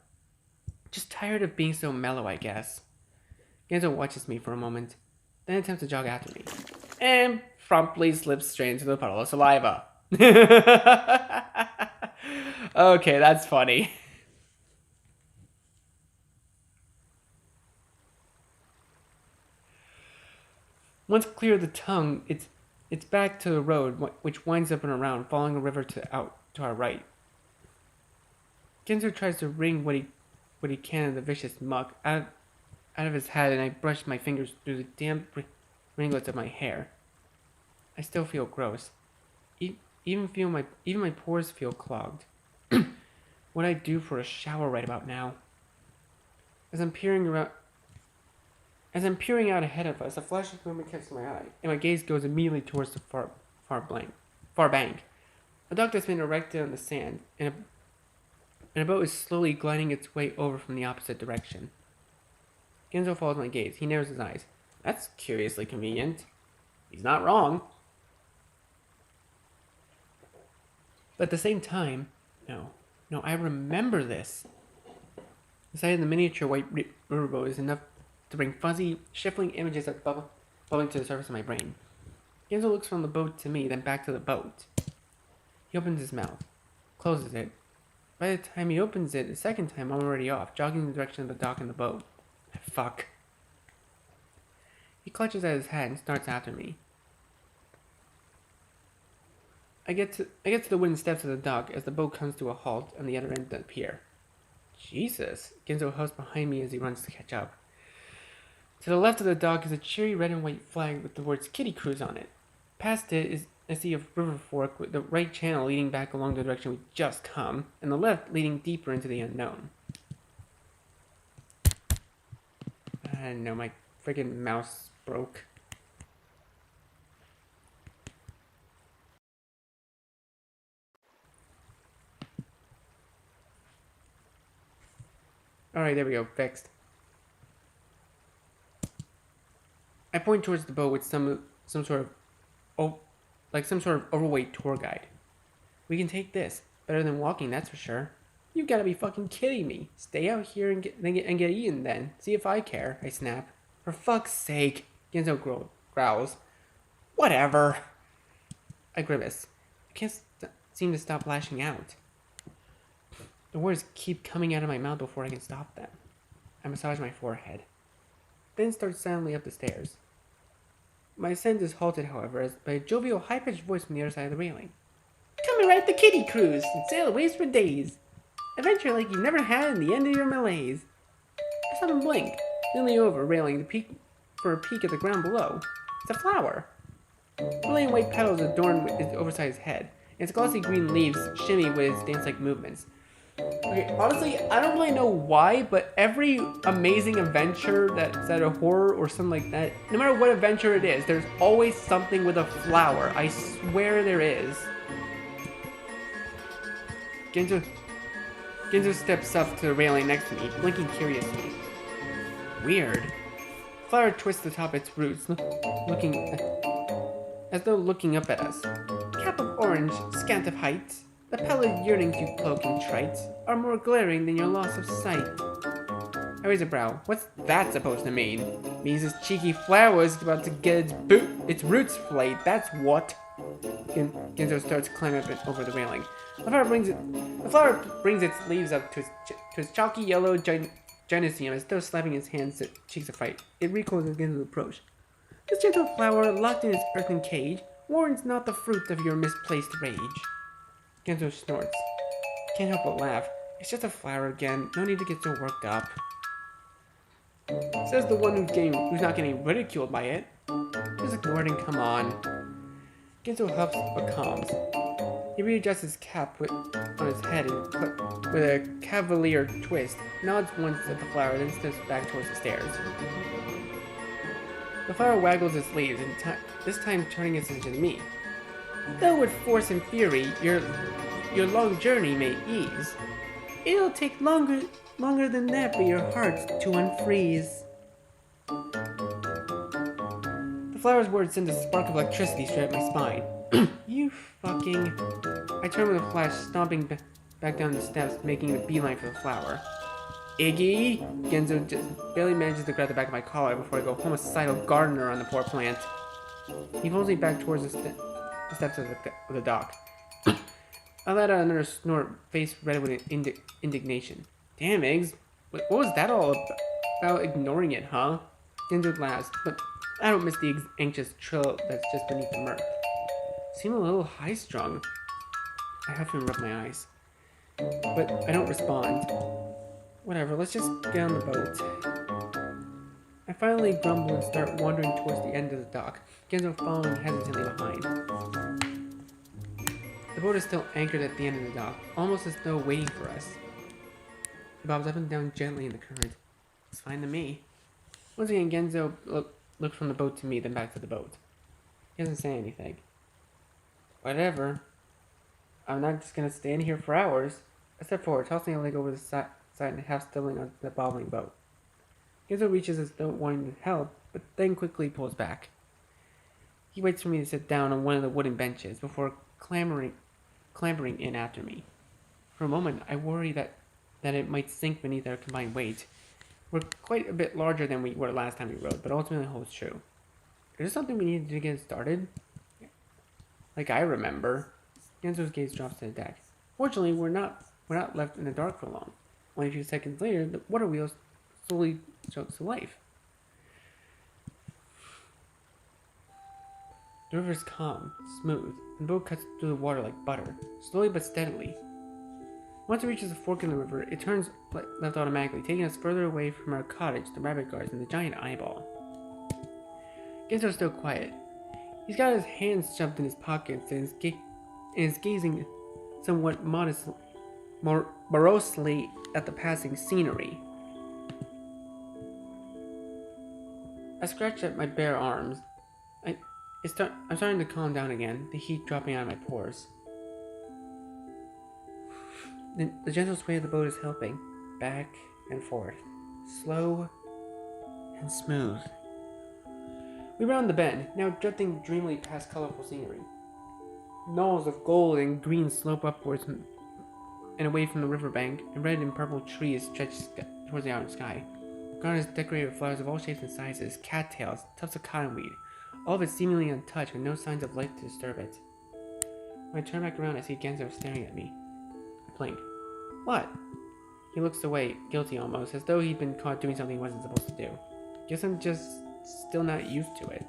[SPEAKER 1] Just tired of being so mellow, I guess. Genzo watches me for a moment, then attempts to jog after me, and promptly slips straight into the puddle of saliva. Okay, that's funny. Once clear of the tongue, it's back to the road, which winds up and around, following a river out to our right. Genzo tries to wring what he can of the vicious muck out of his head, and I brush my fingers through the damp ringlets of my hair. I still feel gross. Even my pores feel clogged. What I do for a shower right about now? As I'm peering out ahead of us, a flash of movement catches my eye, and my gaze goes immediately towards the far bank. A dock that's been erected on the sand, and a boat is slowly gliding its way over from the opposite direction. Genzo follows my gaze. He narrows his eyes. That's curiously convenient. He's not wrong. But at the same time, no, I remember this. The sight of the miniature white riverboat is enough to bring fuzzy, shuffling images of bubbling to the surface of my brain. Genzo looks from the boat to me, then back to the boat. He opens his mouth, closes it. By the time he opens it the second time, I'm already off, jogging in the direction of the dock and the boat. Fuck. He clutches at his hat and starts after me. I get to the wooden steps of the dock as the boat comes to a halt on the other end of the pier. Jesus, Genzo huffs behind me as he runs to catch up. To the left of the dock is a cheery red and white flag with the words Kitty Cruise on it. Past it is a sea of river fork with the right channel leading back along the direction we just come, and the left leading deeper into the unknown. I don't know, my friggin' mouse broke. Alright, there we go, fixed. I point towards the boat with some sort of overweight tour guide. We can take this. Better than walking, that's for sure. You gotta be fucking kidding me. Stay out here and get eaten then. See if I care, I snap. For fuck's sake, Genzo growls. Whatever. I grimace. I can't seem to stop lashing out. The words keep coming out of my mouth before I can stop them. I massage my forehead, then start silently up the stairs. My ascent is halted, however, by a jovial, high-pitched voice from the other side of the railing. Come and ride the Kitty Cruise and sail away for days. Adventure like you've never had in the end of your malaise. I saw them blink, leaning over railing for a peek at the ground below. It's a flower. Brilliant white petals adorn its oversized head, and its glossy green leaves shimmy with its dance-like movements. Okay, honestly, I don't really know why, but every amazing adventure that's at a horror or something like that, no matter what adventure it is, there's always something with a flower. I swear there is. Genzo steps up to the railing next to me, blinking curiously. Weird. The flower twists atop its roots, as though looking up at us. Cap of orange, scant of height. The pallid yearnings you cloak in trite are more glaring than your loss of sight. I raise a brow. What's that supposed to mean? Means this cheeky flower is about to get its roots flayed, that's what. Genzo starts climbing up over the railing. The flower brings its leaves up to its chalky yellow gynecium as though slapping its hands to cheeks of fright. It recoils against the approach. This gentle flower, locked in its earthen cage, warns not the fruit of your misplaced rage. Genzo snorts. Can't help but laugh. It's just a flower again. No need to get so worked up. Says the one who's not getting ridiculed by it. Just ignore it and come on. Genzo huffs but calms. He readjusts his cap on his head and with a cavalier twist, nods once at the flower, then steps back towards the stairs. The flower waggles its leaves, and this time turning its attention to me. Though with force and fury, your long journey may ease, it'll take longer than that for your heart to unfreeze. The flower's words send a spark of electricity straight up my spine. You fucking... I turn with a flash, stomping back down the steps, making a beeline for the flower. Iggy! Genzo just barely manages to grab the back of my collar before I go homicidal gardener on the poor plant. He pulls me back towards the steps of the dock. I let out another snort, face red with indignation. Damn, Iggs. What was that all about ignoring it, huh? Genzo laughs, but I don't miss the anxious trill that's just beneath the mirth. Seem a little high-strung. I huff and rub my eyes. But I don't respond. Whatever, let's just get on the boat. I finally grumble and start wandering towards the end of the dock, Genzo following hesitantly behind. The boat is still anchored at the end of the dock, almost as though waiting for us. It bobs up and down gently in the current. It's fine to me. Once again, Genzo looks from the boat to me, then back to the boat. He doesn't say anything. Whatever. I'm not just gonna stand here for hours. I step forward, tossing a leg over the side and half still on the bobbling boat. Genzo reaches as though wanting to help, but then quickly pulls back. He waits for me to sit down on one of the wooden benches before clambering in after me. For a moment, I worry that that it might sink beneath our combined weight. We're quite a bit larger than we were last time we rode, but ultimately holds true. Is there something we need to get started? Like I remember. Genzo's gaze drops to the deck. Fortunately, we're not left in the dark for long. Only a few seconds later, the water wheel slowly jumps to life. The river is calm, smooth, and the boat cuts through the water like butter, slowly but steadily. Once it reaches a fork in the river, it turns left automatically, taking us further away from our cottage, the rabbit gardens, and the giant eyeball. Genzo's still quiet. He's got his hands shoved in his pockets and is gazing somewhat morosely at the passing scenery. I scratch at my bare arms. I'm starting to calm down again, the heat dropping out of my pores. The gentle sway of the boat is helping, back and forth, slow and smooth. We round the bend, now drifting dreamily past colorful scenery. Knolls of gold and green slope upwards and away from the riverbank, and red and purple trees stretch towards the outer sky. Gardens decorated with flowers of all shapes and sizes, cattails, tufts of cottonweed, all of it seemingly untouched with no signs of life to disturb it. When I turn back around, I see Genzo staring at me. I blink. What? He looks away, guilty almost, as though he'd been caught doing something he wasn't supposed to do. Guess I'm just still not used to it.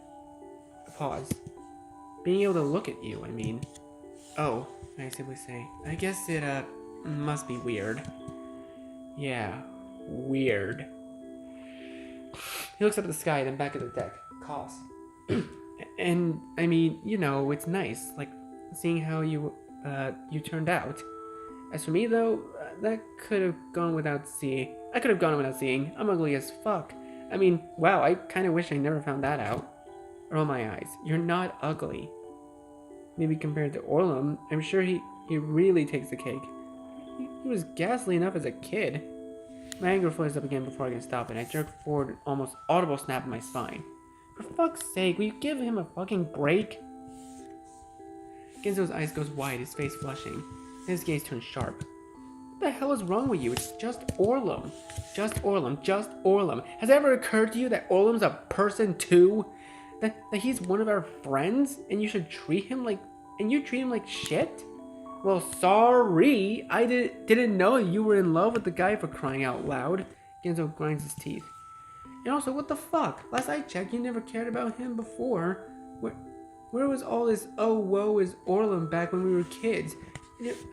[SPEAKER 1] I pause. Being able to look at you, I mean. Oh, I simply say. I guess it, must be weird. Yeah, weird. He looks up at the sky, then back at the deck. Calls. And, I mean, you know, it's nice, like, seeing how you turned out. As for me, though, that could have gone without seeing. I could have gone without seeing. I'm ugly as fuck. I mean, wow, I kind of wish I never found that out. Roll my eyes. You're not ugly. Maybe compared to Orlam, I'm sure he really takes the cake. He was ghastly enough as a kid. My anger flares up again before I can stop it. I jerk forward an almost audible snap in my spine. For fuck's sake, will you give him a fucking break? Genzo's eyes goes wide, his face flushing. Then his gaze turns sharp. What the hell is wrong with you? It's just Orlam. Just Orlam. Just Orlam. Has it ever occurred to you that Orlam's a person too? That he's one of our friends and you should treat him like... and you treat him like shit? Well, sorry. I didn't know you were in love with the guy, for crying out loud. Genzo grinds his teeth. And also, what the fuck? Last I checked, you never cared about him before. Where was all this oh woe is Orlam back when we were kids?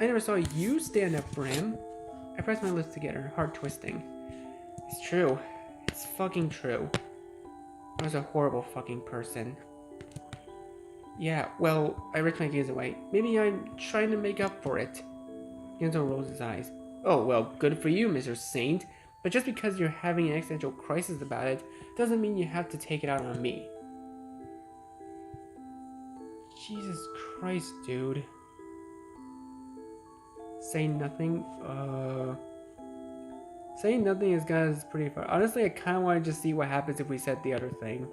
[SPEAKER 1] I never saw you stand up for him. I press my lips together, heart twisting. It's true. It's fucking true. I was a horrible fucking person. Yeah, well, I ripped my gaze away. Maybe I'm trying to make up for it. Genzo rolls his eyes. Oh, well, good for you, Mr. Saint. But just because you're having an existential crisis about it, doesn't mean you have to take it out on me. Jesus Christ, dude. Say nothing. Saying nothing has got us pretty far. Honestly, I kind of want to just see what happens if we said the other thing.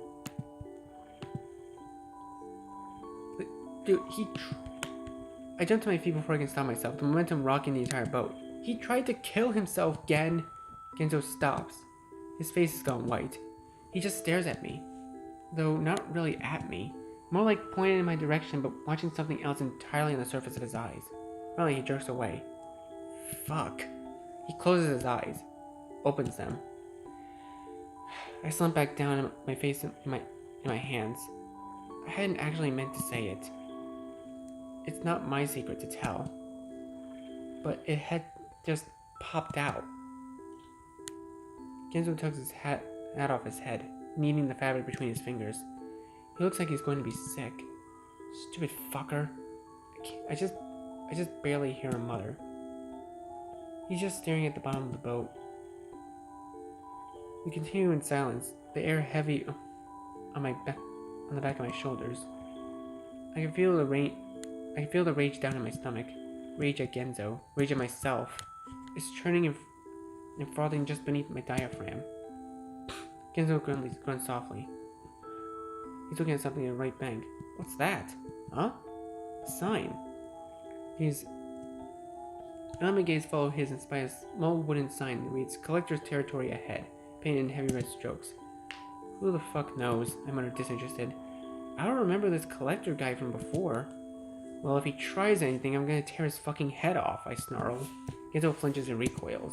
[SPEAKER 1] But, dude, I jumped to my feet before I can stop myself, the momentum rocking the entire boat. He tried to kill himself again. Genzo stops. His face has gone white. He just stares at me. Though not really at me. More like pointing in my direction, but watching something else entirely on the surface of his eyes. Finally, he jerks away. Fuck. He closes his eyes. Opens them. I slump back down, my face in my hands. I hadn't actually meant to say it. It's not my secret to tell. But it had just popped out. Genzo tugs his hat off his head, kneading the fabric between his fingers. He looks like he's going to be sick. Stupid fucker. I just barely hear him mutter. He's just staring at the bottom of the boat. We continue in silence, the air heavy on the back of my shoulders. I can feel the rage down in my stomach. Rage at Genzo. Rage at myself. It's churning and frothing just beneath my diaphragm. Genzo grunts softly. He's looking at something in the right bank. What's that? Huh? A sign. He's I let my gaze follow his and spy a small wooden sign that reads Collector's Territory Ahead, painted in heavy red strokes. Who the fuck knows? I muttered, disinterested. I don't remember this collector guy from before. Well, if he tries anything, I'm gonna tear his fucking head off, I snarl. Genzo flinches and recoils.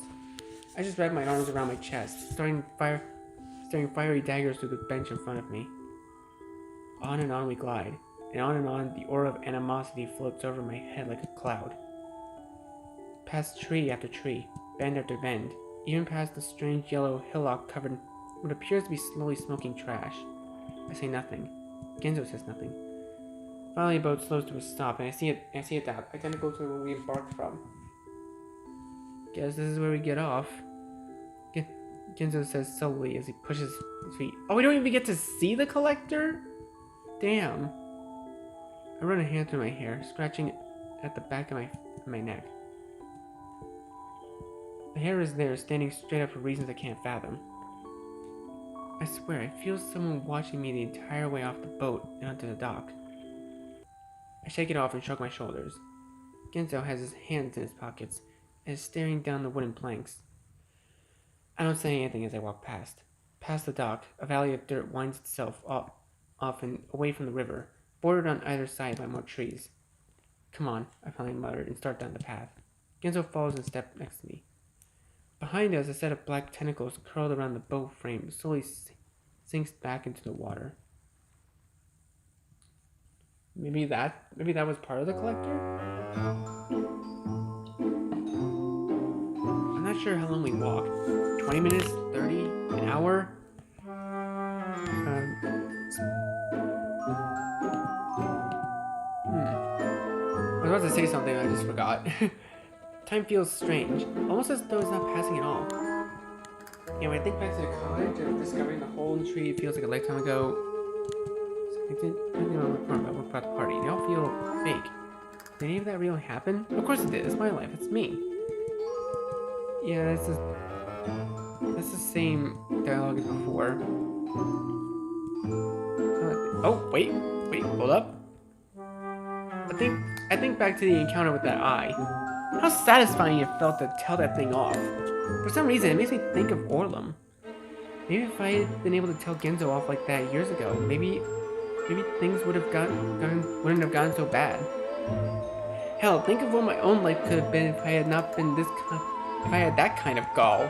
[SPEAKER 1] I just wrap my arms around my chest, staring fiery daggers through the bench in front of me. On and on we glide, and on, the aura of animosity floats over my head like a cloud. Past tree after tree, bend after bend, even past the strange yellow hillock covered in what appears to be slowly smoking trash. I say nothing. Genzo says nothing. Finally, a boat slows to a stop, and I see it dock, identical to where we embarked from. Guess this is where we get off. Genzo says sullenly as he pushes his feet. Oh, we don't even get to see the collector? Damn. I run a hand through my hair, scratching at the back of my neck. The hair is there, standing straight up for reasons I can't fathom. I swear, I feel someone watching me the entire way off the boat and onto the dock. I shake it off and shrug my shoulders. Genzo has his hands in his pockets and is staring down the wooden planks. I don't say anything as I walk past. Past the dock, a valley of dirt winds itself off and away from the river, bordered on either side by more trees. Come on, I finally muttered and start down the path. Genzo follows in step next to me. Behind us, a set of black tentacles curled around the boat frame slowly sinks back into the water. Maybe that was part of the collector? I'm not sure how long we walked. 20 minutes? 30? An hour? I was about to say something and I just forgot. Time feels strange, almost as though it's not passing at all. And when I think back to the college and discovering the hole in the tree, it feels like a lifetime ago. I didn't work about the party. They all feel fake. Did any of that really happen? Of course it did. It's my life. It's me. Yeah, that's the same dialogue as before. Oh, wait, hold up. I think back to the encounter with that eye. How satisfying it felt to tell that thing off. For some reason, it makes me think of Orlam. Maybe if I had been able to tell Genzo off like that years ago, maybe things wouldn't have gotten so bad. Hell, think of what my own life could have been if I had not been if I had that kind of gall.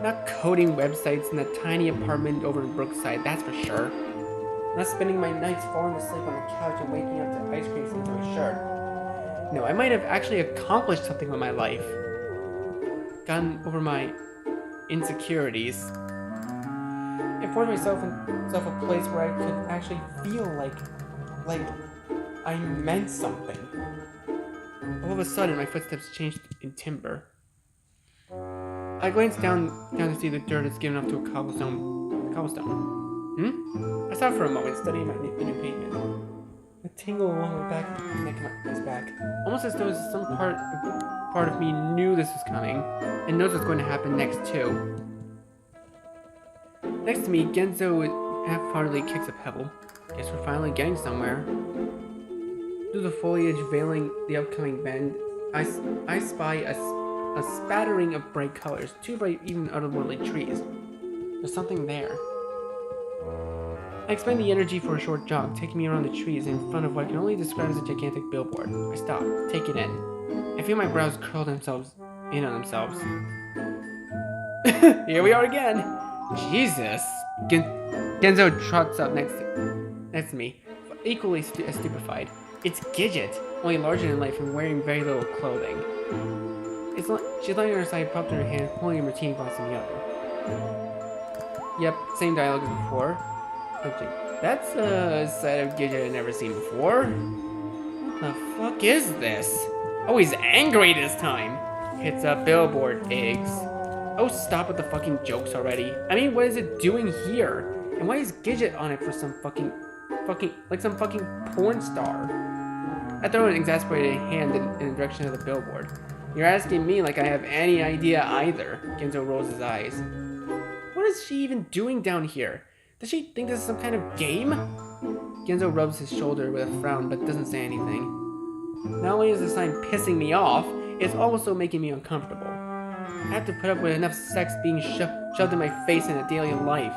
[SPEAKER 1] Not coding websites in a tiny apartment over in Brookside, that's for sure. Not spending my nights falling asleep on the couch and waking up to ice cream into my shirt. No, I might have actually accomplished something with my life. Gotten over my insecurities. And forced myself a place where I could actually feel like I meant something. All of a sudden, my footsteps changed in timber. I glanced down to see the dirt is given up to a cobblestone. I stopped for a moment, studying the new pavement. A tingle along the back of my neck and my back, almost as though some part of me knew this was coming, and knows what's going to happen next too. Next to me, Genzo half-heartedly kicks a pebble. Guess we're finally getting somewhere. Through the foliage veiling the upcoming bend, I spy a spattering of bright colors, too bright even otherworldly trees. There's something there. I expend the energy for a short jog, taking me around the trees in front of what I can only describe as a gigantic billboard. I stop, take it in. I feel my brows curl themselves in on themselves. Here we are again! Jesus! Genzo trots up next to me, equally stupefied. It's Gidget, only larger than life and wearing very little clothing. She's lying on her side, propped in her hand, holding a martini glass in the other. Yep, same dialogue as before. That's a side of Gidget I've never seen before. What the fuck is this? Oh, he's angry this time. It's a billboard, Iggs. Oh, stop with the fucking jokes already. I mean, what is it doing here? And why is Gidget on it for some fucking porn star? I throw an exasperated hand in the direction of the billboard. You're asking me like I have any idea either. Genzo rolls his eyes. What is she even doing down here? Does she think this is some kind of game? Genzo rubs his shoulder with a frown but doesn't say anything. Not only is the sign pissing me off, it's also making me uncomfortable. I have to put up with enough sex being shoved in my face in a daily life.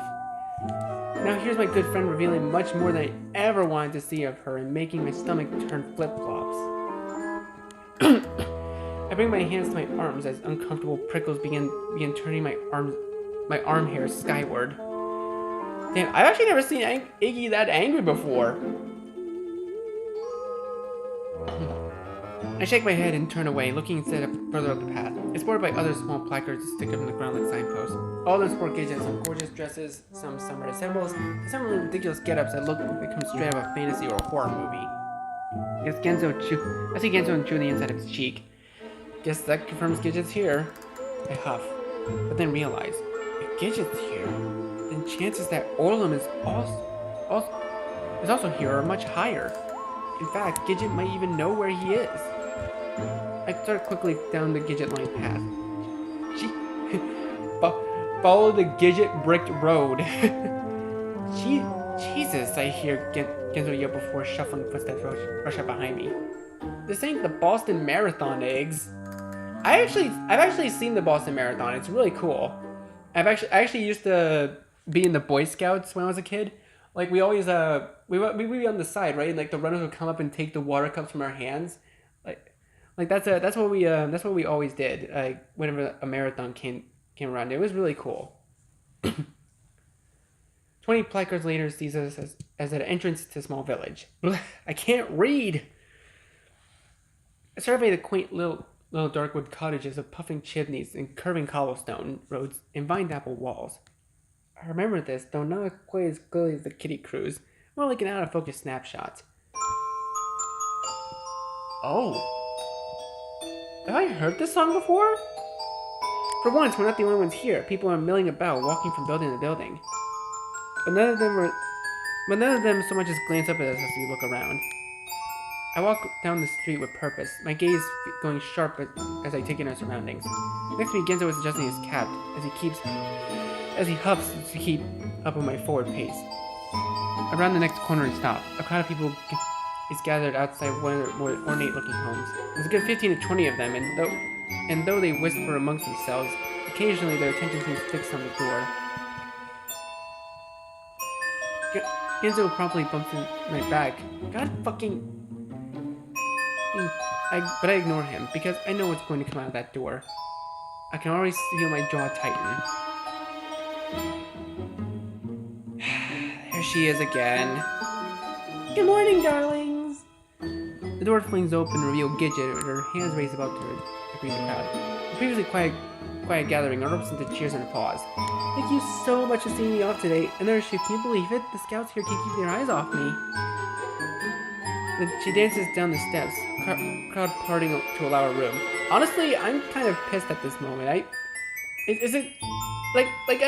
[SPEAKER 1] Now here's my good friend revealing much more than I ever wanted to see of her and making my stomach turn flip-flops. I bring my hands to my arms as uncomfortable prickles begin turning my arm hair skyward. Damn, I've actually never seen Iggy that angry before. I shake my head and turn away, looking instead further up the path. It's bordered by other small placards that stick up in the ground like signposts. All of them sport Gidget, some gorgeous dresses, some summer symbols, and some really ridiculous get-ups that look like they come straight out of a fantasy or a horror movie. I see Genzo and chew the inside of his cheek. Guess that confirms Gidget's here. I huff, but then realize, if Gidget's here, then chances that Orlam is also here are much higher. In fact, Gidget might even know where he is. I start quickly down the Gidget line path. Follow the Gidget bricked road. Jesus, I hear Genzo yell before shuffling footsteps rush up behind me. This ain't the Boston Marathon, eggs. I've actually seen the Boston Marathon. It's really cool. I actually used to be in the Boy Scouts when I was a kid. Like we always we'd be on the side, right? And like the runners would come up and take the water cups from our hands. Like that's what we always did. Whenever a marathon came around, it was really cool. 20 placards later sees us as an entrance to a small village. I can't read. I survey the quaint little darkwood cottages of puffing chimneys and curving cobblestone roads and vined apple walls. I remember this, though not quite as clearly as the Kitty Cruise, more like an out-of-focus snapshot. Oh. Have I heard this song before? For once, we're not the only ones here. People are milling about, walking from building to building. But none of them so much as glance up at us as we look around. I walk down the street with purpose, my gaze going sharp as I take in our surroundings. Next to me, Genzo is adjusting his cap as he huffs to keep up with my forward pace. Around the next corner and stop. A crowd of people is gathered outside one of the more ornate-looking homes. There's a good 15 to 20 of them, and though they whisper amongst themselves, occasionally their attention seems fixed on the door. Genzo promptly bumps in my back. God fucking... But I ignore him, because I know what's going to come out of that door. I can already feel my jaw tighten. There she is again. Good morning, darlings! The door flings open to reveal Gidget with her hands raised above her to greet the crowd. The previously quiet gathering erupts into cheers and applause. Thank you so much for seeing me off today. And there she, can you believe it? The scouts here can't keep their eyes off me. Then she dances down the steps, crowd parting to allow her room. Honestly, I'm kind of pissed at this moment. I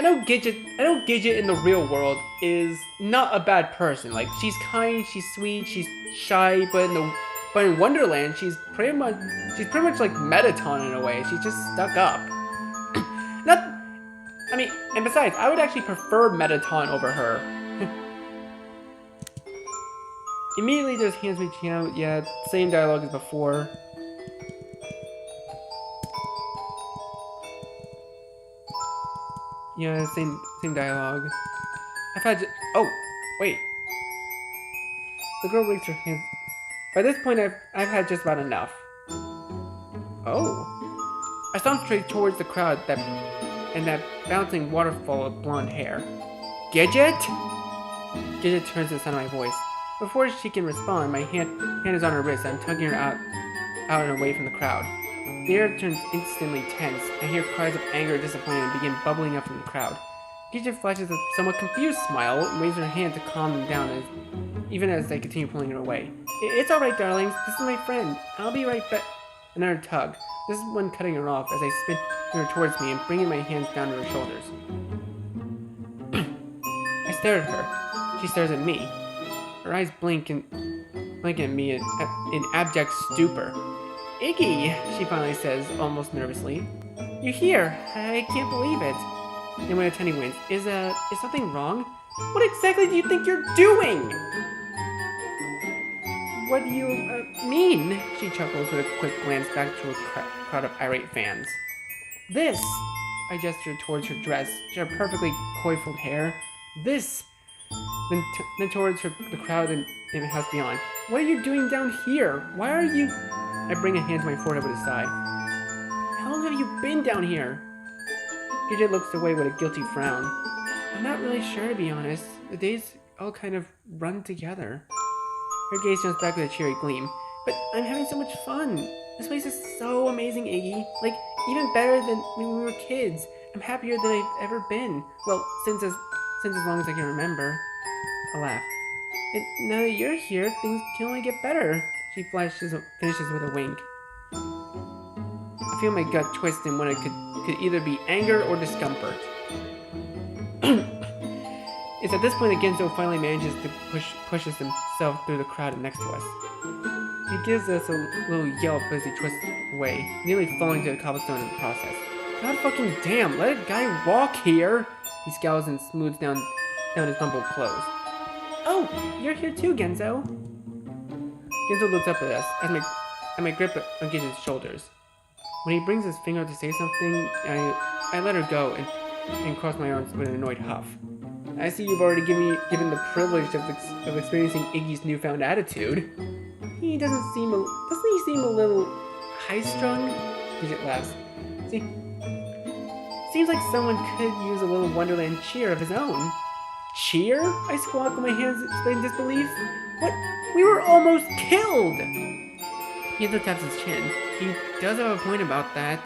[SPEAKER 1] know Gidget in the real world is not a bad person. Like, she's kind, she's sweet, she's shy, but in Wonderland, she's pretty much like Metaton in a way. She's just stuck up. And besides, I would actually prefer Metaton over her. Immediately, there's hands reaching out. Yeah, same dialogue as before. Yeah, same dialogue. Oh, wait. The girl raised her hands. By this point, I've had just about enough. Oh. I stomped straight towards the crowd and that bouncing waterfall of blonde hair. Gidget? Gidget turns to the sound of my voice. Before she can respond, my hand is on her wrist. I'm tugging her out and away from the crowd. The air turns instantly tense. I hear cries of anger and disappointment begin bubbling up from the crowd. Gidget flashes a somewhat confused smile and waves her hand to calm them down even as I continue pulling her away. It's alright, darlings. This is my friend. I'll be right back. Another tug. This is one cutting her off as I spin her towards me and bringing my hands down to her shoulders. I stare at her. She stares at me. Her eyes blink at me in abject stupor. Iggy, she finally says, almost nervously. You're here. I can't believe it. Then when a tiny wince, is something wrong? What exactly do you think you're doing? What do you mean? She chuckles with a quick glance back to a crowd of irate fans. This! I gestured towards her dress, her perfectly coiffed hair. This! Then towards the crowd in the house beyond. What are you doing down here? Why are you... I bring a hand to my forehead with a sigh. How long have you been down here? Gidget looks away with a guilty frown. I'm not really sure, to be honest. The days all kind of run together. Her gaze jumps back with a cheery gleam. But I'm having so much fun. This place is so amazing, Iggy. Like, even better than when we were kids. I'm happier than I've ever been. Well, since as long as I can remember. I laugh. And now that you're here, things can only get better. She finishes with a wink. I feel my gut twist in what it could either be anger or discomfort. It's at this point that Genzo finally manages to pushes himself through the crowd next to us. He gives us a little yelp as he twists away, nearly falling to the cobblestone in the process. God fucking damn, let a guy walk here! He scowls and smooths down his bumbled clothes. Oh, you're here too, Genzo. Genzo looks up at us as my grip on Gidget's shoulders. When he brings his finger to say something, I let her go and cross my arms with an annoyed huff. I see you've already given the privilege of experiencing Iggy's newfound attitude. Doesn't he seem a little high-strung? Gidget laughs. Seems like someone could use a little Wonderland cheer of his own. Cheer? I squawk with my hands in disbelief. What? We were almost killed! Genzo taps his chin. He does have a point about that.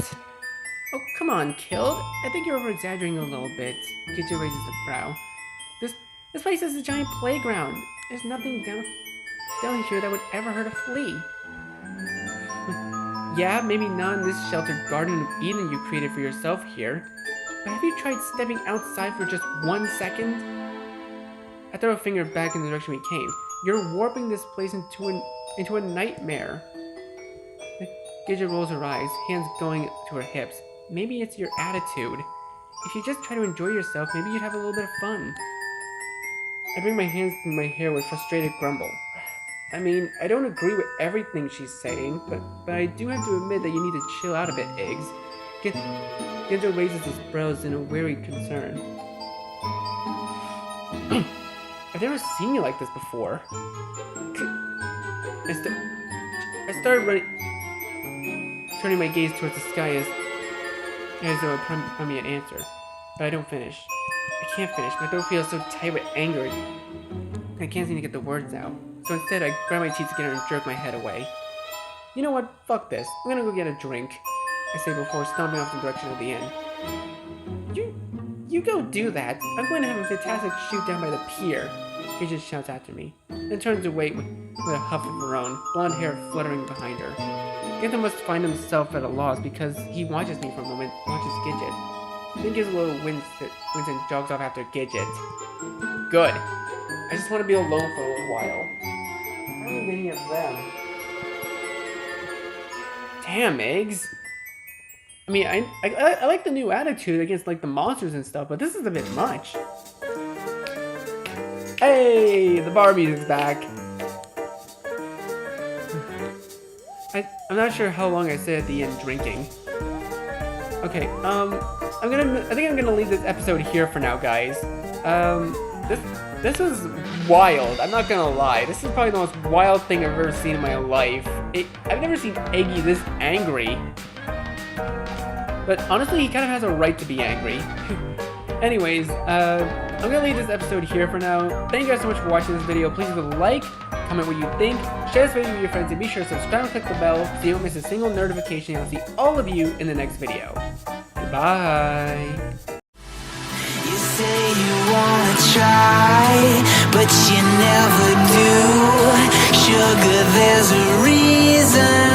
[SPEAKER 1] Oh, come on, killed? I think you're over-exaggerating a little bit. Gidget raises the brow. This place is a giant playground. There's nothing down here that would ever hurt a flea. Yeah, maybe not in this sheltered Garden of Eden you created for yourself here. But have you tried stepping outside for just 1 second? I throw a finger back in the direction we came. You're warping this place into a nightmare. Gidget rolls her eyes, hands going to her hips. Maybe it's your attitude. If you just try to enjoy yourself, maybe you'd have a little bit of fun. I bring my hands through my hair with frustrated grumble. I mean, I don't agree with everything she's saying, but I do have to admit that you need to chill out a bit, Iggs. Genzo raises his brows in a weary concern. I've never seen you like this before. I started turning my gaze towards the sky as though it promised me an answer, but I don't finish. I can't finish. My throat feels so tight with anger. I can't seem to get the words out. So instead, I grab my teeth together and jerk my head away. You know what? Fuck this. I'm gonna go get a drink, I say before stomping off the direction of the inn. You go do that. I'm going to have a fantastic shoot down by the pier. Gidget shouts after me, then turns away with a huff of her own, blonde hair fluttering behind her. Genzo must find himself at a loss because he watches me for a moment, watches Gidget. Then gives a little wince and jogs off after Gidget. Good. I just want to be alone for a little while. I don't need any of them. Damn, Eggs. I mean, I like the new attitude against like the monsters and stuff, but this is a bit much. Hey, the bar music's back. I'm not sure how long I stayed at the end drinking. Okay, I think I'm gonna leave this episode here for now, guys. This was wild. I'm not gonna lie. This is probably the most wild thing I've ever seen in my life. I've never seen Iggy this angry. But honestly, he kind of has a right to be angry. Anyways, I'm gonna leave this episode here for now. Thank you guys so much for watching this video. Please leave a like, comment what you think, share this video with your friends, and be sure to subscribe and click the bell so you don't miss a single notification. I'll see all of you in the next video. Goodbye.
[SPEAKER 2] You say you wanna try, but you never do. Sugar, there's a reason.